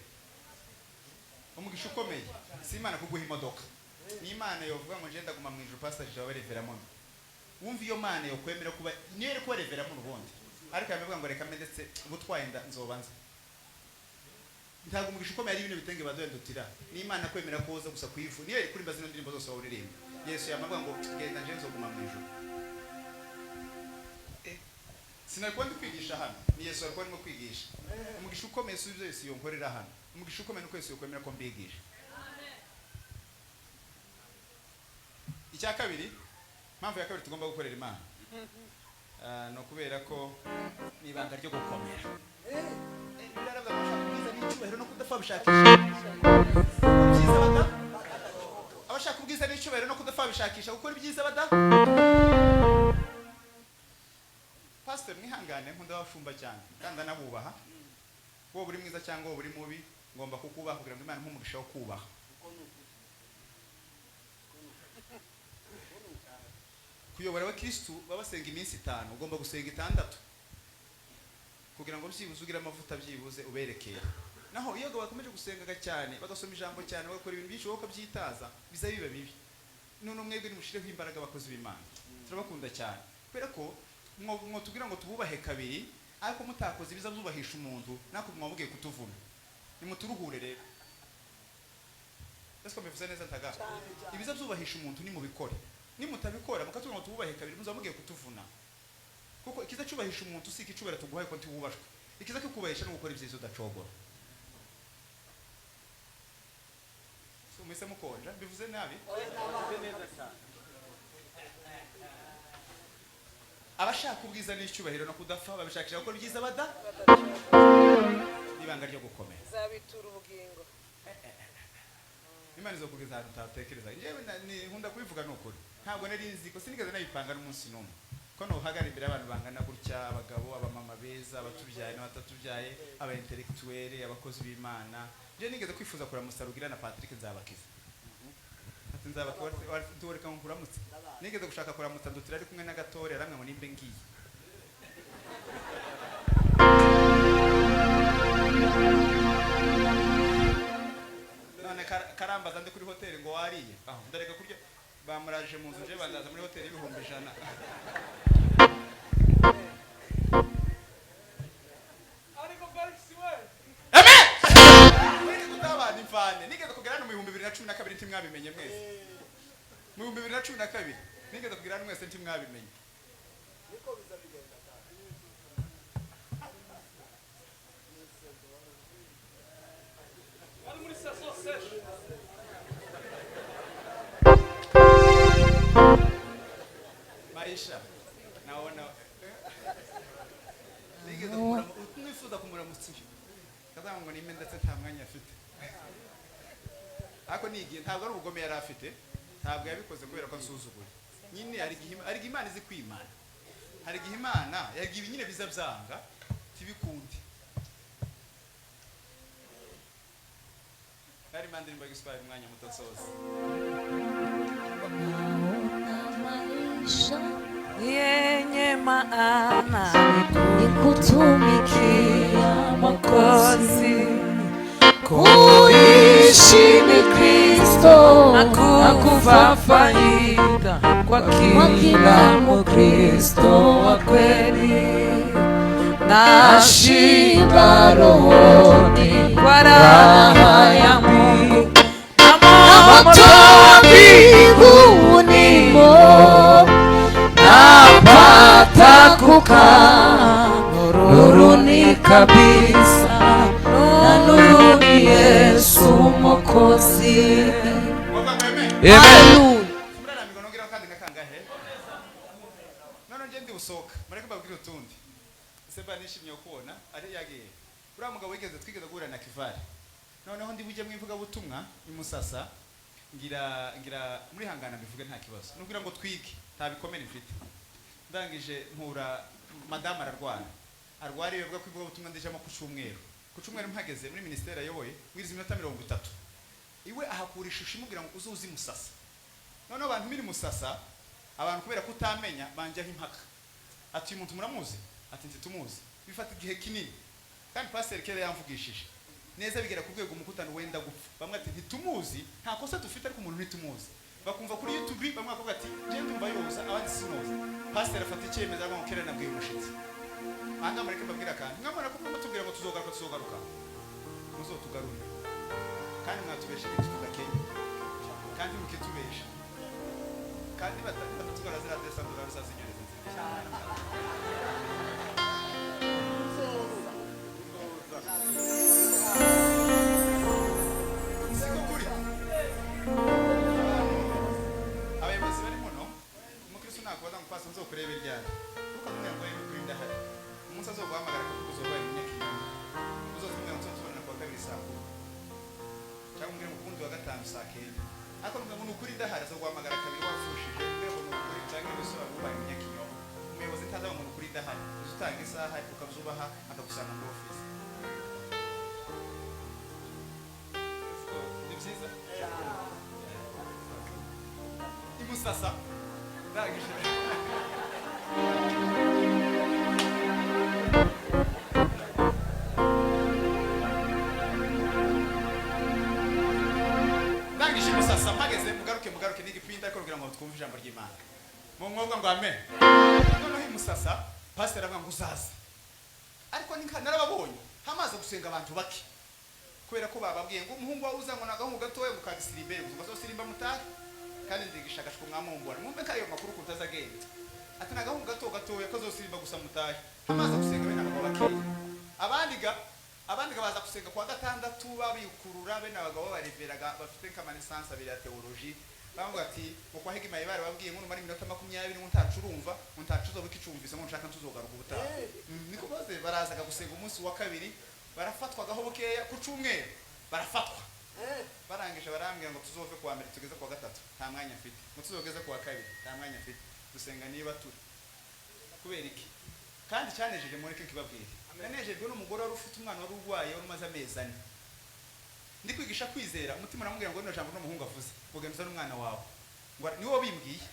Umugisha ukomeye si Imana kuguha imodoka. Ni Imana yovuga ngo nje ndaguma mu ijuru pastor jawe reveramo. Wumva iyo Mana yo kwemera kuba niyo iri kubareveramo ubundi. Ariko yavuga ngo reka ndetse ubutwaye nzobanza. Ntabwo umugisha ukomeye ari ibintu bitenge badondutira. Ni Imana kwemera koza gusa kwivu. Niyo iri kurimba zino ndirimbo zose wawuririmba. Yesu yamavuga ngo genda nje nzoguma mu ijuru. Sinakuwa ndi kwigisha hano ni Yesu ariko arimo kwigisha umugisha ukomeye subyo Yesu yonkorera hano umugisha ukomeye nuko Yesu yokwemera ko mbigisha icya kabiri mpamvu ya kabiri tugomba gukorera Imana no kubera ko nibanga ryo gukomera biraravya amashaka kubwiza n'icyubahiro no kudafa bishakisha byiza bada abashaka kubwiza n'icyubahiro no kudafa bishakisha gukora ibyiza bada Pastor mwihangane nkunda bashumba cyane kandi nabubaha wo buri mwiza cyangwa wo buri mubi ngomba kukubaha kugira ngo Imana nkumugisha wo kubaha kuyobora wa Kristo babasenga iminsi 5 ugomba gusenga 6 kugira ngo byibuze ugira amavuta byibuze uberekeye naho iyo bakomeje gusengaga cyane bagasoma ijambo cyane bagakora ibintu byinshi wowe byitaza biza biba bibi none mwebwe nimushireho imbaraga bakozi b'Imana turabakunda cyane kubera ko mwo tugira ngo tububahe kabiri ariko mutakoze ibiza byubahisha umuntu nako mwabugiye kutuvuna nimuturuhure rero Esko mevuze neza ntaga ibiza byubahisha umuntu ni mubikore nimutabikora mukatugira ngo tububahe kabiri muzamugiye kutuvuna kuko ikiza cyubahisha umuntu si ikicubera tuguhaye ko ntiwubashwe ikiza kikubahisha no gukora ibyiza udacogora so mwese mukonja bivuze nabi neza cyane abashaka ubwiza n'icyubahiro no kudafa babishakira gukora ibyiza bada nibanga ryo gukomera zabitura ubugingo Imana izokugeza ahantu utatekereza yewe nkunda kubivuga n'ukuri ntabwo nari nzi ko sinigeze nayipanga n'umunsi n'umwe ko no hagara imbere abantu bangana gutya abagabo abamama beza abatubyaye n'abatatubyaye aba intellectuel abakozi b'Imana je nigeze kwifuza kuramusa Rugira na Patrick Nzabakiza ati Nzabakiza tuworeka nkuramutse nigeze gushaka kuramutsa ndutira ari kumwe na Gatore aramwe ngo nimbe ngiye none karambaza ndi kuri hoteli ngo wariye ndareka kurya bamuraje mu nzu je bandaza muri hoteli y'ibihumbi 100 ariko Benshi we amen nige kutabana imfane nigeze kugerana mu 2012 ntimwabimenye mwese mu 2012 nigeze kugerana mwese ntimwabimenye niko bizabigenda ari muri saso sesh maisha naona nigeze nifuza kumuramutsa kaza ngo nime ndetse nta mwanya afite ako nigiye ntabwo ari ubugome yari afite ntabwo yabikoze kubera ko asuzuguye nyine ari Imana izi kwimana hari igihe Imana yagiye nyine biza byanga tibikundi hari mandi nimba giswara umwanya muto soze maisha yenye maana nikutumikia Mwokozi, kuishi ni Kristo na kufa faida kwa kila Mkristo wa kweli, nashiba rohoni kwa raha ya Mungu na moto wa mbinguni napata kukaa nuruni kabisa, na nuru ni Yesu Mwokozi. Amen. Simrana migono ngira kandi ngakangahe none nje ndi usoka mareke babwira utundi seba nishimye kubona ari yagiye uriya mugabo twigeze guhura na Kivari noneho ndi bujye mwivuga butumwa imusasa ngira muri hangana bivuge nta kibazo nubwira ngo twige nta bikomere mfite ndangije mpura madame arwara bivuga ko ivuga butumwa ndijamo ku cyumweru mpageze muri ministeri ayoboye mwiriza iminota 30 iwe ahakura ishusho imubwira ngo uzuzi musasa noneho abantu miri musasa abantu kubera kutamenya banje impaka ati umuntu muramuzi ati ntitumuzi bifata igihe kinini kandi pastor kere yamvugishije neza bigera ku rwego umukutano wenda gupfa bamwe ati ntitumuzi nta kosa dufite ariko umuntu ntitumuzi bakumva kuri YouTube bamwe bavuga ati je ndumva yoza abandi sinoza pastor afata icyemezo ngo kere nabwiye umushitsi anga mareke babwira kandi ngamara ko mutubwira ngo tuzogaruka muzotugarura kandi mwatubeshe bituma Kenya kandi mukitubesha kandi batatugara zira desa dolar sazinyereza sikukuri abayobozi bari muno umukristo nakubaza ngo pasa nzokureba iryana kuko mwe ngo yari kuri ndahari umunsi azoguhamagara ko kuzoba imyaka uzozimwe nzotubona kwa kabiri saa 10 cyangwa mbere mu kundi wa gatanu saa 9 ako ngo nukuri ndahari azoguhamagara kabiri wafushije mbere ngo nukuri cyangwa bisaba kubaye imyaka inyuma umuyobozi ntaza ngo nukuri ndahari uzutanga isaha ukazubaha akagusanga muri office nibyiza imusasa ndagije imusasa mpageze mugaruke n'igipinda ariko kugira ngo twumve ijambo ry'Imana mu mwobwa ngo amen noneho imusasa pastor avuga ngo uzaze ariko narababonye hamaze gusenga abantu bake kubera ko bababwiye ngo umuhungu wawe uza ngo nagahungu gatoya mukagisirimbere ngo bazosirimba mutari kandi ndigisha gashko mwamumbora mwumve kayo makuru kutazagenda ati nagahungu gatoya kazosirimba gusa mutari hamaze gusenga bene abagabo bake abandi baza gusenga kwa gatandatu babikurura bene abagabo bareveraga bafite kamanesansa abiri ya theology bavuga ati kwa hegima yibare babwiye ngo numara iminota 20 ntacu urumva ntacu zo bikicumvise ngo nshaka tuzogaruka ubutaha niko bose barazaga gusenga umunsi wa kabiri barafatwagaho bukeya ku cyumweru barafatwa barangije barambwira ngo tuzove kwa mbere tugeze kwa gatatu nta mwanya mfite ngo tuzogeze kwa kabiri nta mwanya mfite gusenga niba turi kubera iki kandi cyanejeje muri ke kibabwire nanejejwe n'umugore wari ufite umwana wari urwaye wari umaze amezi 4 ndi kwigisha kwizera umutima namubwira ngo no jambo n'umuhungu avuze ngo gemza n'umwana wawe ngo niwo bimbwiye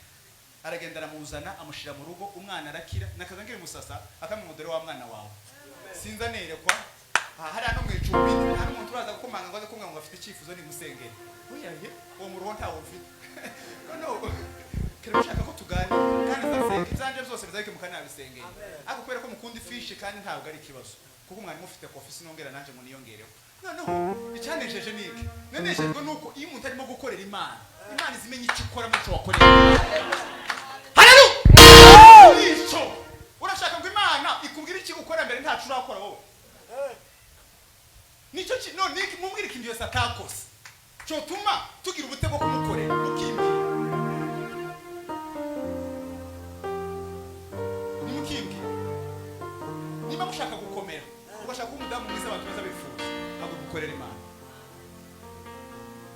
aragenda aramuzana amushira mu rugo umwana arakira nakazangira musasa akamumudere wa mwana wawe sinza nerekwa hari ano mwicumbi hari umuntu uraza gukomanga ngo kumwe ngo afite icyifuzo ni musengere oyaye uwo mu ruho ntawo ufite no kero ushaka ko tugane kandi ndasenga ibyanje byose bizarike mukana bisengere ako kwera ko mukunda ifishi kandi ntabwo ari kibazo kuko umwana mufite office nongera nanje mu niyongereho noneho icyanejeje niki nanejejwe nuko iyo umuntu arimo gukorera Imana izimenye icyo ikora muco wakorera haleluya ico urashaka ngo Imana ikubwira iki ukora mbere ntacu urakora wowe nico no niki mumbwira ikintu yose atakose cyo tuma tugira ubutego kumukorera mukimbi ni mukimbi niba mushaka gukomera ugashaka umudamu mwiza abantu beza bifuza abo gukorera Imana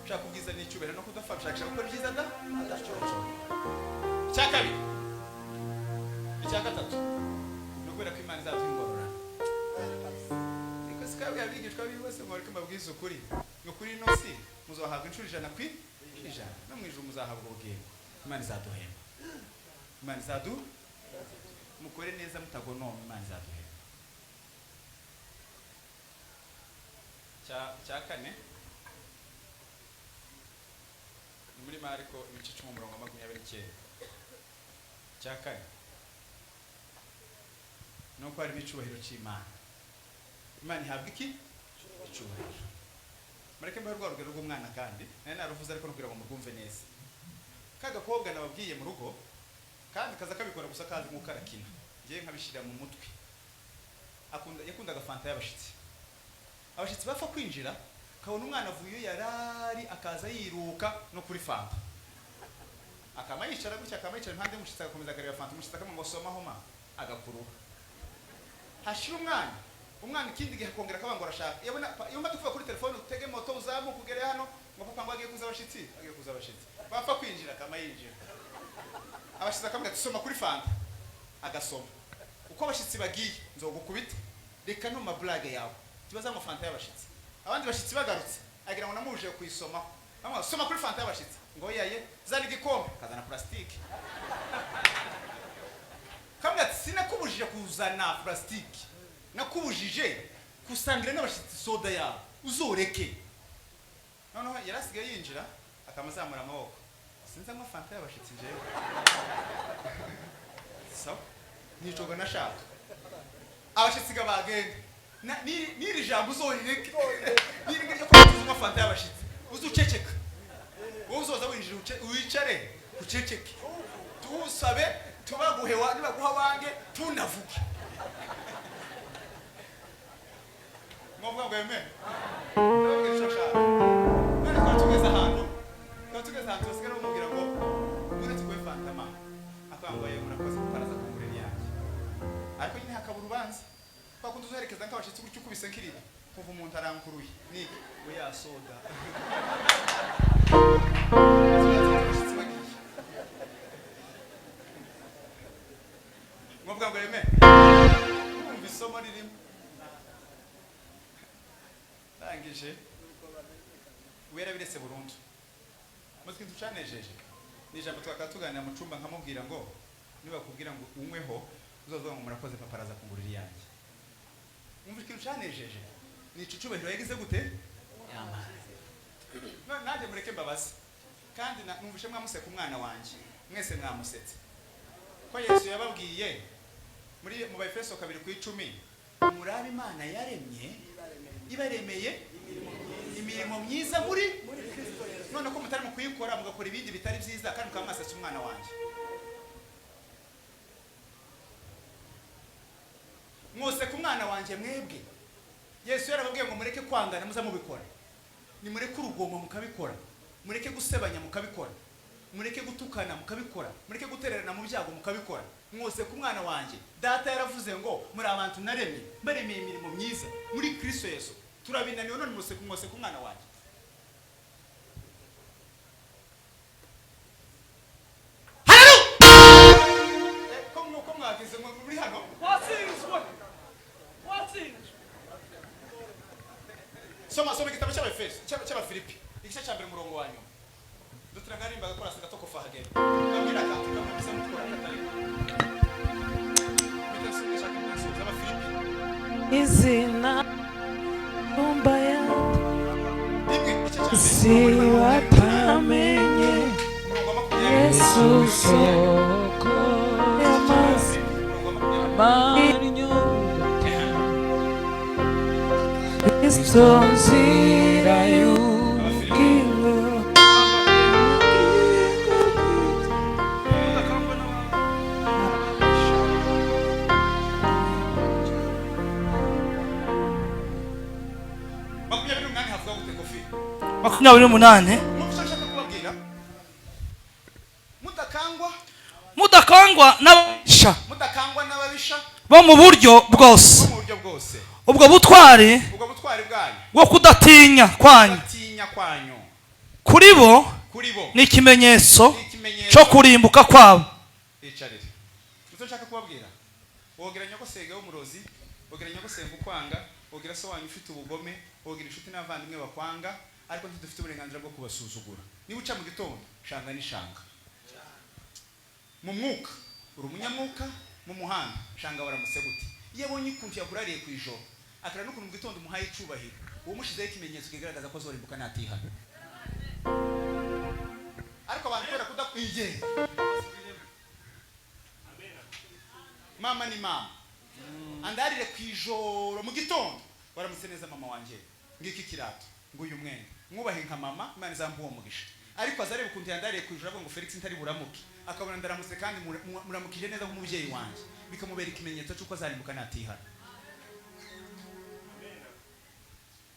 ushaka ubwiza n'icyubahiro no kudafasha gukora byiza da cyakabiri icyagatatu nubwo ko Imana izatwingorora niko abigishwa bose ngo ariko mbabwiza ukuri ngo kuri no si muzahabwa inshuro 100 kwijana no mwijuru muzahabwa ubugingo Imana izaduhemba Imana izadu mukore neza mutagonoma Imana izaduhemba cya kane muri Mariko ibice 10:29 cya kane nuko hari bicubahiro cy'Imana Imana ihabwa iki icubahiro mareke mbaho rwarugero rw'umwana kandi nari naruvuze ariko nubwira ngo murwumve neza kagakobwa nababwiye mu rugo kandi kaza kabikora gusa kazi nk'ukarakina ngiye nkabishira mu mutwe yakundaga fanta y'abashitsi abashitsi bapfa kwinjira kabona umwana avuye yarari akaza yiruka no kuri fanta akama yicara gutya akama yicara impande y'umushitsi agakomeza akareba fanta umushitsi akama ngo somaho ma agakuruha hashira umwana ikindi gihe akongera akabangora ashaka yabona yumva tuvuga kuri telefone utege moto uzamu kugere hano ngo papa ngo agiye kuza abashitsi bapfa kwinjira akama yinjira abashitsi akamwe tusoma kuri fanta agasoma uko abashitsi bagiye nzogukubita reka no mablage yawe kibaza mu fanta y'abashitsi abandi bashitsi bagarutse agira ngo namuje kuyisomaho bamwe soma kuri fanta y'abashitsi ngo yaye zari gikombe kazana plastike kamwe sinakubujije kuzana plastike nakubujije kusangira n'abashitsi soda yawe uzoreke noneho yarasigaye yinjira akamazamura amaboko sinza ngo fanta y'abashitsi je so nicoga nashaka abashitsi gabagende niri jambo uzoreke niri ngiryo ko tuzuma fanta y'abashitsi uzuceceka wowe uzoza winjira wicare uceceke tusabe tubaguhewa nibaguha bange tunavuge ngombwa ngo yeme none ko tugeze ahantu usigara umubwira ngo uretse ko fanta ma akangoye murakoze paraza kumureni yanjye ariko nyine hakabura ubanza kwa kuntu uzerekeza nk'abashitsi gutyo kubise nkirira kuva umuntu arankuruye ni we yasoda ngombwa ngo yeme umva isomo ririmo tangije wera biretse burundu mutwe tucanejeje nijambo twakatuganira mu cumba nkamubwira ngo niba kubwira ngo umweho uzovuga ngo murakoze papa araza kungurira yanjye umva ikintu canejeje ni icubahiro yagize gute yamaze nanjye mureke mbabaze kandi numvishe mwamuseka umwana wanje mwese mwamusetse ko Yesu yababwiye muri mu Efeso 2:10 murabe Imana yaremye ibaremeye imirimo myiza muri none ko mutari mu kuyikora mugakora ibindi bitari byiza kandi mukamasasa umwana wanje mwose ku mwana wanje mwebwe Yesu yarababwiye ngo mureke kwangana muza mubikora ni mureke urugomo mukabikora mureke gusebanya mukabikora mureke gutukana mukabikora mureke gutererana mu byago mukabikora mwose ku mwana wanje data yaravuze ngo muri abantu naremye baremeye imirimo myiza muri Kristo Yesu turabinaniwe none mwose ku mwana wanje ko mwagize muri hano soma igitabo cy'Abefeso cy'Abafilipi igice cya mbere umurongo wa nyuma dutragarimba gakora gato ko fahage kamira kantu kamwe bisa mukora katari bitasunisha kanso zaba Filipi izina umbaya rimwe icyo si watamenye Yesu soko y'amazi manyo Kristo nzira y'ubugingo makumyabiri n'umunani mudakangwa n'ababisha bo mu buryo bwose ubwo butwari bwo kudatinya kwanyu kuri bo ni ikimenyetso cyo kurimbuka kwabo. nshaka kubabwira wogira nyogosenge w'umurozi wogira nyogosenge ukwanga wogira so wanyu ufite ubugome wogira inshuti n'abavandimwe bakwanga ariko ntidufite uburenganzira bwo kubasuzugura. Niba uca mu gitondo shanga n'ishanga mu mwuka uri umunyamwuka mu muhanda shanga baramutse gute iyo abonye ikuntu yakurariye ku ijoro akara n'ukuntu mu gitondo umuhaye icubahiro uwo mushizeho ikimenyetso kigaragaza ko azorimbuka natihana. Ariko abantu kubera kudakwigenga mama ni mama andarire ku ijoro mu gitondo baramutse neza mama wanje ngiki kirato nguyu mwene mwubahe nka mama Imana izambuwe umugisha. Ariko azareba ukuntu yandariye ku ijoro avuga ngo Felix ntari buramuke akabona ndaramutse kandi muramukije neza nk'umubyeyi wanje bikamubera ikimenyetso cy'uko azarimbuka natihana.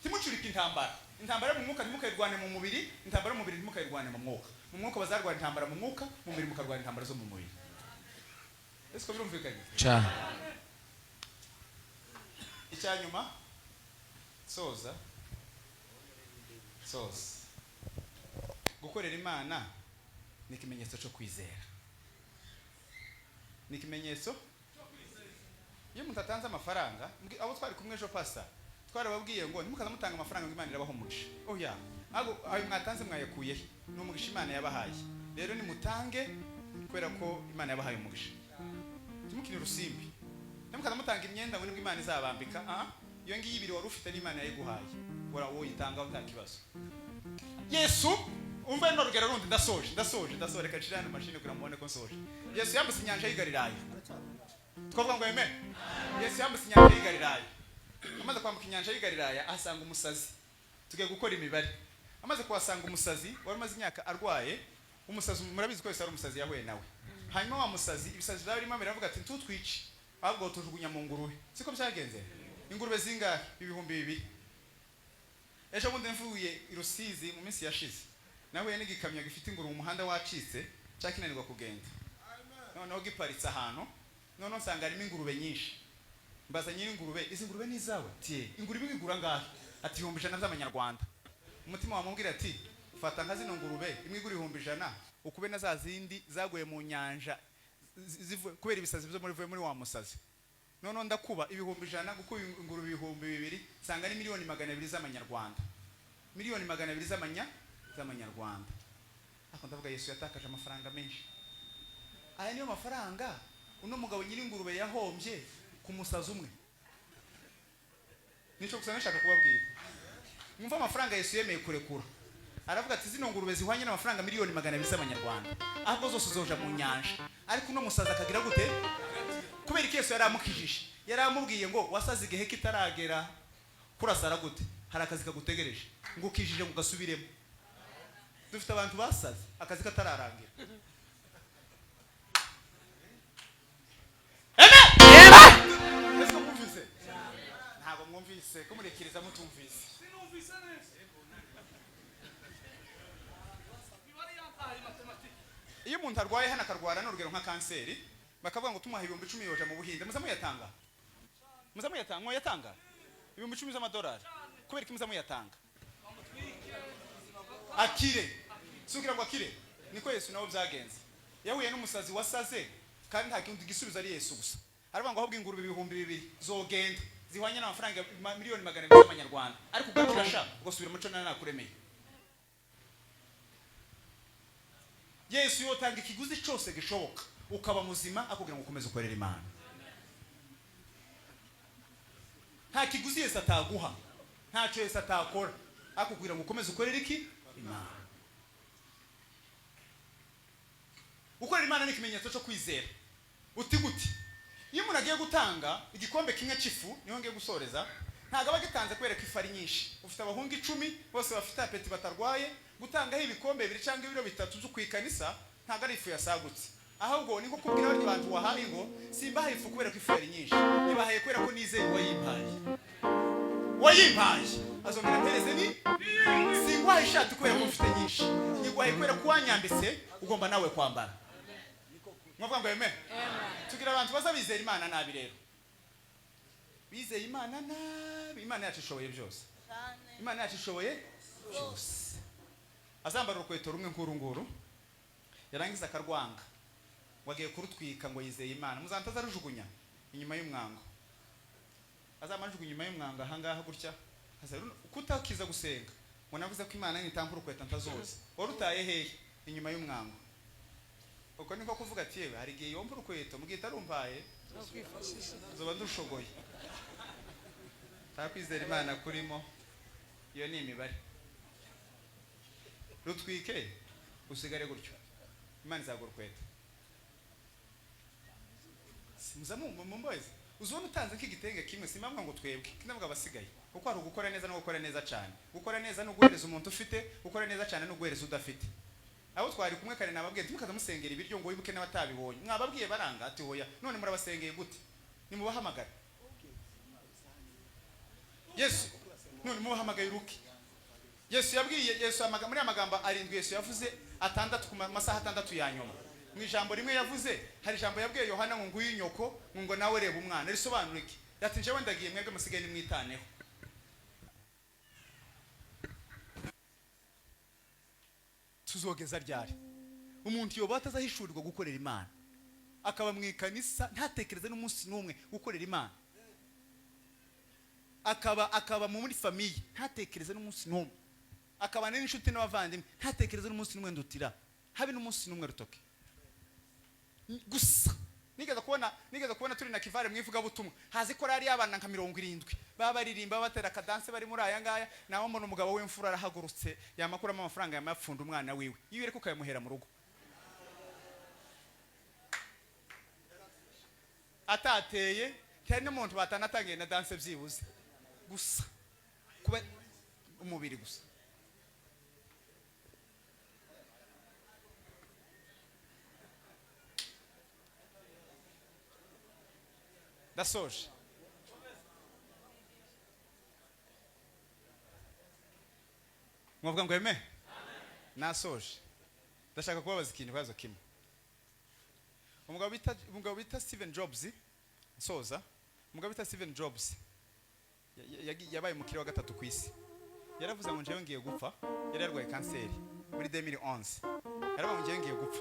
Timucurika intambara mu mwuka ntimukayirwane mu mubiri, intambara mu mubiri ntimukayirwane mu mwuka. Mu mwuka bazarwana intambara mu mwuka, mu mubiri mukarwana intambara zo mu mubiri. Ese ko birumvikanye? Cha. Icyanyuma soza gukorera Imana ni ikimenyetso cyo kwizera. Ni ikimenyetso iyo umuntu atanze amafaranga abo twari kumwe ejo pasta twarababwiye ngo ntimukaza mutanga amafaranga ngo Imana irabaho umugisha. Oya ayo mwatanze mwayakuye ni umugisha Imana yabahaye. Rero nimutange kubera ko Imana yabahaye umugisha. Timukine rusimbi ntimukaza mutanga imyenda ngo Imana izabambika. Iyo ngiyi ibiri wari ufite n'Imana yayiguhaye wora wowe itanga utakibazo. Yesu umva no rugero rundi ndasoje kacirana machine kugira mubone ko nsoje. Yesu yambutse inyanja y'Igalilaya. Twavuga ngo amen. Yesu yambutse inyanja y'Igalilaya. Amaze kwambuka inyanja y'Igalilaya asanga umusazi. Tugiye gukora imibare. Amaze kuhasanga umusazi wari maze imyaka arwaye. Umusazi murabizi ko Yesu ari umusazi yahuye nawe. Hanyuma wa musazi ibisazi byari birimo biravuga ati ntutwice ahubwo tujugunya mu ngurube. Siko byagenze. Ingurube zingahe? 2,000. Ejo bundi mvuye i Rusizi mu minsi yashize. Nawe n'igikamyo gifite ingurube mu muhanda wacitse cyakinanirwa kugenda. Noneho giparitse ahantu. Noneho nsanga harimo ingurube nyinshi. Mbaza nyiri ingurube, izi ngurube ni zawe? Tie, ingurube igura ngahe? Ati 100 z'amanyarwanda. Umutima wamubwira ati fata nka zino ngurube imwe igura 100 ukube na za zindi zaguye mu nyanja kubera ibisazi byo muri wa musazi. Noneho ndakuba 100 guko ingurube 2,000 sanga ni 200,000 z'amanyarwanda. 200,000 z'amanyarwanda. Ako ndavuga Yesu yatakaje amafaranga menshi. Aya niyo mafaranga uno mugabo nyiri ingurube yahombye ku musazi umwe. Nico kusana nshaka kubabwira. Mwumva amafaranga Yesu yemeye kurekura. Aravuga ati zino ngurube zihwanye n'amafaranga 200,000 z'amanyarwanda. Ahubwo zose zoja mu nyanja. Ariko uno musazi akagira gute? Kubera Yesu yaramukijije. Yaramubwiye ngo wasaze igihe kitaragera kurasara gute? Hari akazi kagutegereje. Ngo ukijije ngo gasubiremo. Dufite abantu basaze akazi katararangira. Ese mwumvise? Ntabwo mwumvise ko murekereza mutumvise. Sinumvise neza. Iyo umuntu arwaye hana karwara n'urugero nka kanseri bakavuga ngo tumuha 10,000 yoja mu buhinde muzamuyatanga. Muyatanga 10,000 z'amadolari. Kubera kimuza muyatanga. Akire. Sugira ngo akire. Niko Yesu nawe byagenze. Yahuye n'umusazi wasaze kandi nta kintu gisubiza ari Yesu gusa. Aravuga ngo ahubwo ingurube 2,000 zogenda zihwanye n'amafaranga 1,200,000 z'amanyarwanda. Ariko ugakirasha ngo subira muco nakuremeye. Yesu yotanga ikiguzi cyose gishoboka ukaba muzima akubwira ngo ukomeze ukorera Imana. Nta kiguzi Yesu ataguha, ntacyo Yesu atakora akubwira ngo ukomeze ukorera iki? Imana. Ukorera Imana ni ikimenyetso cyo kwizera. Uti gute? Iyo umuntu agiye gutanga igikombe kimwe cy'ifu, niho ngiye gusoreza, ntago abagitanze kwereka ifu ari nyinshi. Ufite abahungu 10 bose bafite apeti batarwaye, gutangaho ibikombe 2 cyangwa ibiro 3 byo kwikanisa ntago ari ifu yasagutse. Ahubwo niko kubwira abandi bantu wahaye ngo simbahaye ifu kubera ko ifu ari nyinshi, ibahaye kubera ko nizeye wayimpaye. Wayimpaye azongera mpereze ni singwaye ishati kubera ko mfite nyinshi, nigwaye kubera ko wanyambitse ugomba nawe kwambara. Mwavuga ngo amen. Tugira abantu bazabizera Imana nabi rero. Bizeye Imana nabi, Imana yacu ishoboye byose. Imana yacu ishoboye byose. Azambara urukweto rumwe nk'urunguru, yarangiza akarwanga, wagiye kurutwika ngo yizeye Imana, muzantaza rujugunya inyuma y'umwango. Azamanjugunya inyuma y'umwango ahangaha gutya, kutakiza gusenga ngo navuze ko Imana nitanga urukweto ntazoza. Warutaye hehe? Inyuma y'umwango. Uko niko kuvuga ati yewe hari gihe yomba urukweto mugihe tarumpaye zoba ndushogoye. Takwizera Imana kurimo iyo ni imibare. Rutwike usigare gutyo, Imana izagura urukweto. Muzamu mumboze uzone utanze k'igitenge kimwe simamwa ngo twebwe kinavuga abasigaye kuko ari ugukora neza no gukora neza cyane. Gukora neza no guhereza umuntu ufite, gukora neza cyane no guhereza udafite. Abo twari kumwe kare nababwiye mukaza musengera ibiryo ngo wibuke n'abatabibonye. Mwababwiye baranga ati hoya none murabasengeye gute? Nimubahamagara. Yesu none mubahamagaye uruki. Yesu yabwiye Yesu muri amagambo 7 Yesu yavuze atandatu ku masaha 6 ya nyuma. Mu ijambo rimwe yavuze hari ijambo yabwiye Yohana ngo nguyu nyoko ngo nawe reba umwana. Risobanura iki? Ati nje wenda giye mwebwe musigaye ni mwitaneho. Tuzogeza ryari umuntu yoba atazahishurirwa gukorera Imana akaba mwikanisa ntatekereze n'umunsi n'umwe gukorera Imana, akaba muri famille ntatekereze n'umunsi n'umwe, akaba n'inshuti n'abavandimwe ntatekereze n'umunsi n'umwe ndutira habe n'umunsi n'umwe rutoke gusa. Nigeze kubona turi na kivare mwivuga butumwa hazi ko rari abana nka 70 baba ririmba batera kadanse bari muri aya ngaya, naho mbona umugabo w'imfura arahagurutse yamakuramo amafaranga yamapfunda umwana wiwe yiwire ko kayamuhera mu rugo atateye cyane n'umuntu batanatangiye na danse byibuze gusa kuba umubiri gusa. Dasoje mwavuga ngo eme nasoje. Ndashaka kubabaza ikintu bazo kimwe. Umugabo bita Steven Jobs nsoza. Umugabo bita Steven Jobs yabaye umukire wa 3 ku isi. Yaravuze ngo njewe ngiye gupfa, yari yarwaye kanseri muri 2011. Yaravuze ngo njewe ngiye gupfa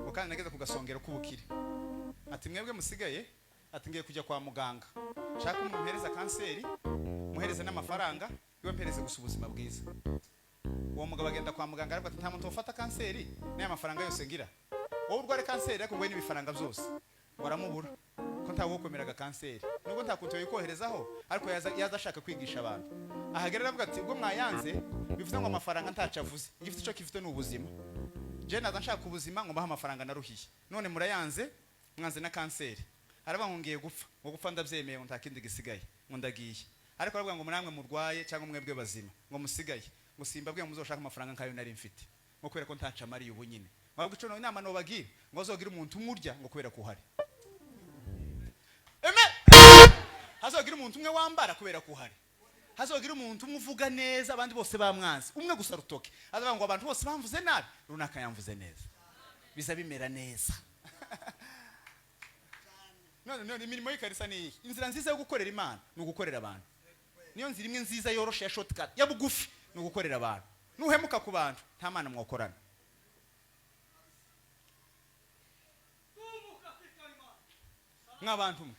ukandi nageze ku gasongero k'ubukire. Ati mwebwe musigaye ati ngiye kujya kwa muganga, shaka umuhereza kanseri muhereze n'amafaranga iwe mpereze gusa ubuzima bwiza. Uwo mugabo agenda kwa muganga ariko ati nta muntu ufata kanseri n'aya mafaranga yose ngira. Wowe urware kanseri ariko ngwe n'ibifaranga byose waramubura ko ntawe ukomeraga kanseri nubwo ntakuntu yikoherezaho ariko yaza ashaka kwigisha abantu. Ahagerera avuga ati ubwo mwayanze bivuze ngo amafaranga ntacavuze, igifite cyo kifite n'ubuzima. Je naza nshaka ubuzima ngo mbaha amafaranga naruhiye, none murayanze mwanze na kanseri. Araba ngiye gupfa, ngo gupfa ndabyemeye ngo nta kindi gisigaye ngo ndagiye. Ariko aravuga ngo muramwe murwaye cyangwa mwebwe bazima ngo musigaye ngo simbabwe ngo muzoshaka amafaranga nkayo nari mfite ngo kubera ko ntaca mari ubu nyine. Wabwo ico inama no bagira ngo azogira umuntu umurya ngo kubera ko uhari. Eme hazogira umuntu umwe wambara kubera ko uhari. Hazogira umuntu umuvuga neza abandi bose bamwanze. Umwe gusa rutoke. Azavuga ngo abantu bose bamvuze nabi, runaka yamvuze neza. Biza bimera neza. None imirimo y'ikarisa ni inzira nziza yo gukorera Imana no gukorera abantu. Niyo nzira imwe nziza yoroshe ya shortcut ya bugufi no gukorera abantu. Nuhemuka ku bantu nta mana mwokorana. Nk'abantu mwe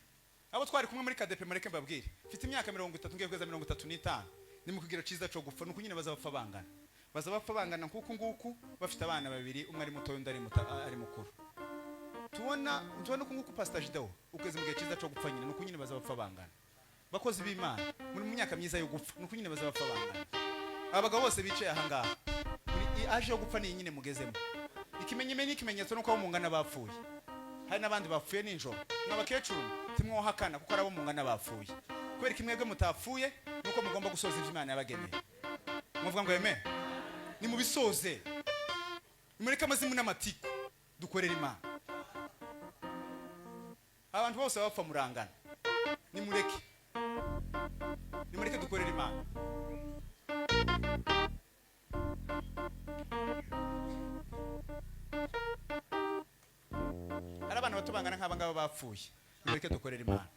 abo twari kumwe muri KDP mureke mbabwire mfite imyaka 30 ngiye kweza 35 ni mu kugiro ciza cyo gupfa nuko nyine bazabapfa bangana. baza bapfa bangana kuko nguku bafite abana babiri, umwe ari muto undi ari mukuru. Tubona uko nguku Pastor Jideo ukweze mu gihe cyiza cyo gupfa nyine nuko nyine baza bapfa bangana. Bakozi b'Imana muri mu myaka myiza yo gupfa nuko nyine baza bapfa bangana. Abagabo bose bicaye aha ngaha muri aje yo gupfa ni nyine mugezemo. Ikimenyetso nuko abo mungana bapfuye. Hari nabandi bapfuye ninjoro. N'abakecuru timwo hakana kuko arabo mungana bapfuye. Kwera kimwebwe mutapfuye nuko mugomba gusoza ivyo Imana yabageneye. Muvuga ngo amen. Ni mu bisoze. Nimureke amazimu n'amatiko dukorera Imana. Abantu bose bapfa murangana. Nimureke dukorera Imana. Arabana batubangana nk'abangaba bapfuye. Nimureke dukorera Imana.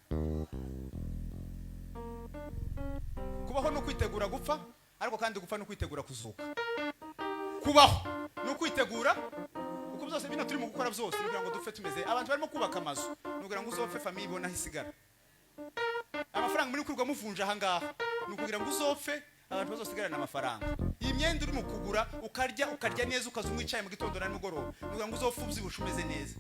Kubaho no kwitegura gupfa, ariko kandi gupfa no kwitegura kuzuka. Kubaho no kwitegura uko byose bino turimo gukora byose kugira ngo dupfe tumeze. Abantu barimo kubaka amazu nugira ngo uzopfe famille ibona hisigara. Amafaranga muri kurwa muvunja aha ngaha nukugira ngo uzopfe abantu bazosigarana amafaranga. Iyi myenda uri mu kugura ukarya neza ukazumwa icaye mu gitondo na nimugoroba nugira ngo uzopfe ubyibusha umeze neza.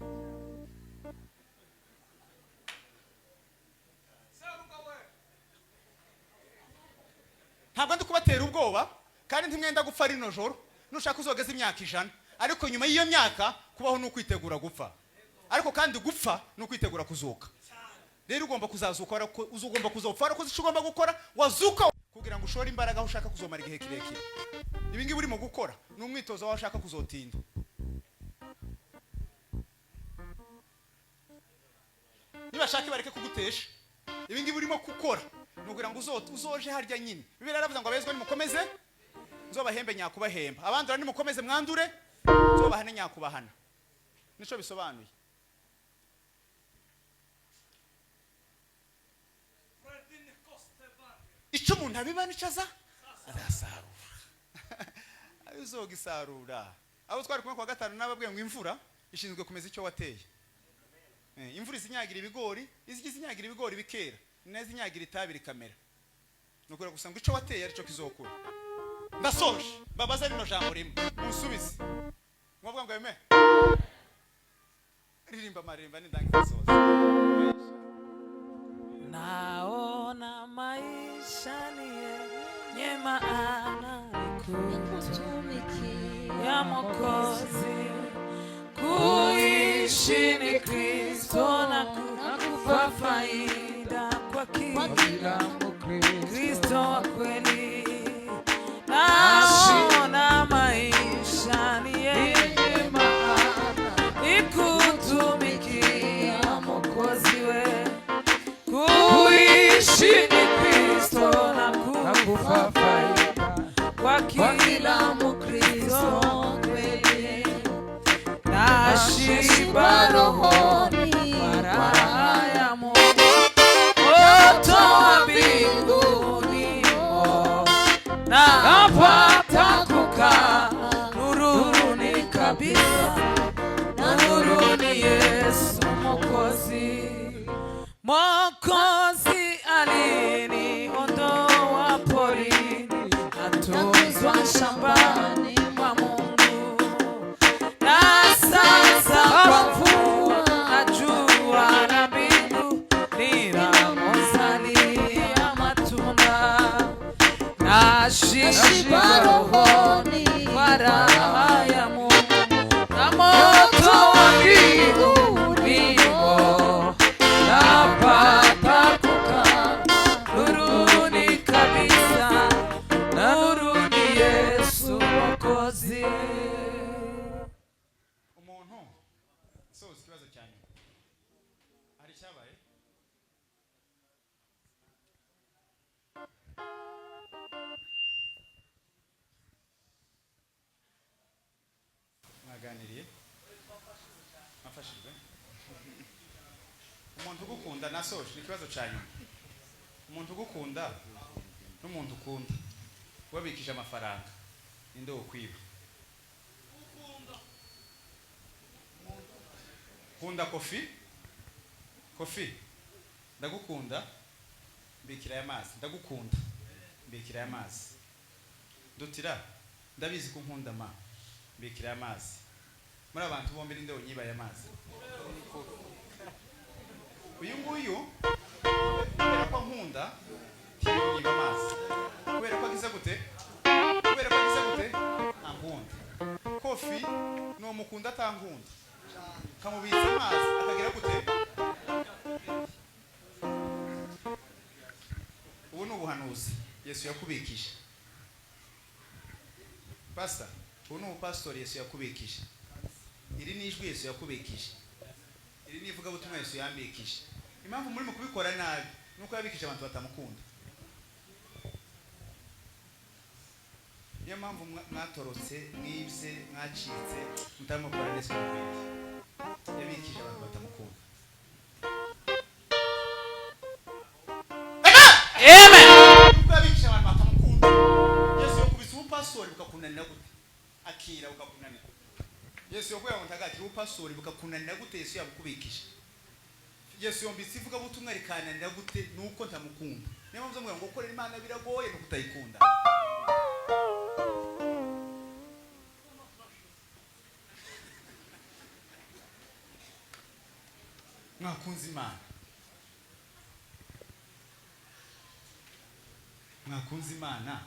Ntabwo ndi kubatera ubwoba kandi ntimwenda gupfa rino joro nushaka uzogeza imyaka 100 ariko nyuma y'iyo myaka kubaho no kwitegura gupfa ariko kandi gupfa no kwitegura kuzuka. Rero ugomba kuzazuka ariko uzugomba kuzopfa ariko ugomba gukora wazuka kugira ngo ushore imbaraga aho ushaka kuzomara igihe kirekire. Ibi ngibi urimo gukora ni umwitozo waho ushaka kuzotinda. Niba shaka bareke kugutesha ibi ngibi urimo gukora nugira ngo uzoje harya nyine. Bibera aravuga ngo abezwa nimukomeze nzobahembe nyakubahemba. Abandura nimukomeze mwandure nzobahane nyakubahana. Nico bisobanuye. Icyo umuntu abiba nicaza azasarura. Abizogisarura. Abo twari kumwe kwa gatanu nababwiye ngo imvura ishinzwe kumeza icyo wateye. Imvura izinyagira ibigori, izinyagira ibigori bikera. Neza inyagira itabiri kamera. Nukura gusa ngo icyo wateye ari cyo kizokura. Ndasoje babaza rino jambo rimwe musubize. Mwavuga ngo yeme. Ririmba marimba nindangisoza. Naona maisha ni yenye maana ya Mwokozi. Kuishi ni Kristo na kufa faida kwa kila Kristo wa kweli. Naona maisha ni yenye maana ni kutumikia Mwokozi we. Kuishi ni Kristo na kufa faida kwa kila Mkristo kweli. Nashiba rohoni kwa raha ya Mungu, moto wa mbinguni napata kukaa nuruni kabisa. Nuruni Yesu Mwokozi. Mwokozi aliniondoa porini, natuzwa shambani mwa Mungu. Na sasa kwa mvua na jua na mbingu ninamozalia matunda. Nashiba rohoni kwa raha ya Mungu, na moto wa mbinguni napata kukaa nuruni kabisa. Nuruni Yesu Mwokozi. Umuntu soza ikibazo cyane. Ari cyabaye? Mwaganiriye? Mafashijwe? Umuntu ugukunda nasoje ikibazo cyane. Umuntu ugukunda n'umuntu ukunda wabikije amafaranga inde ukwiba. Kunda kofi ndagukunda mbikira y'amazi. Ndagukunda mbikira y'amazi. Dutira ndabizi ko nkunda ma mbikira amazi muri abantu bombi ninde unyibaye amazi uyu nguyu kubera ko nkunda ntiyiba amazi kubera ko agize gute ankunda kofi no mukunda atankunda kamubitsa amazi akagira gute ubu ni ubuhanuzi Yesu yakubikije pastor ubu ni ubupastori Yesu yakubikije iri ni ijwi Yesu yakubikije iri ni ivugabutumwa Yesu yambikije impamvu muri mu kubikora nabi nuko yabikije abantu batamukunda niyo mpamvu mwatorotse mwibye mwacitse mutarimo gukora neza yabikije abantu batamukunda Amen. nuko yabikije abantu batamukunda Yesu yakubise ubupastori bukakunanira gute akira bukakunanira Yesu yavuye ngo ntagakira ubupastori bukakunanira gute Yesu yabukubikije Yesu yombitse ivugabutumwa rikananira gute nuko ntamukunda niyo mpamvu mvuga ngo gukorera Imana biragoye no kutayikunda mwakunze Imana mwakunze Imana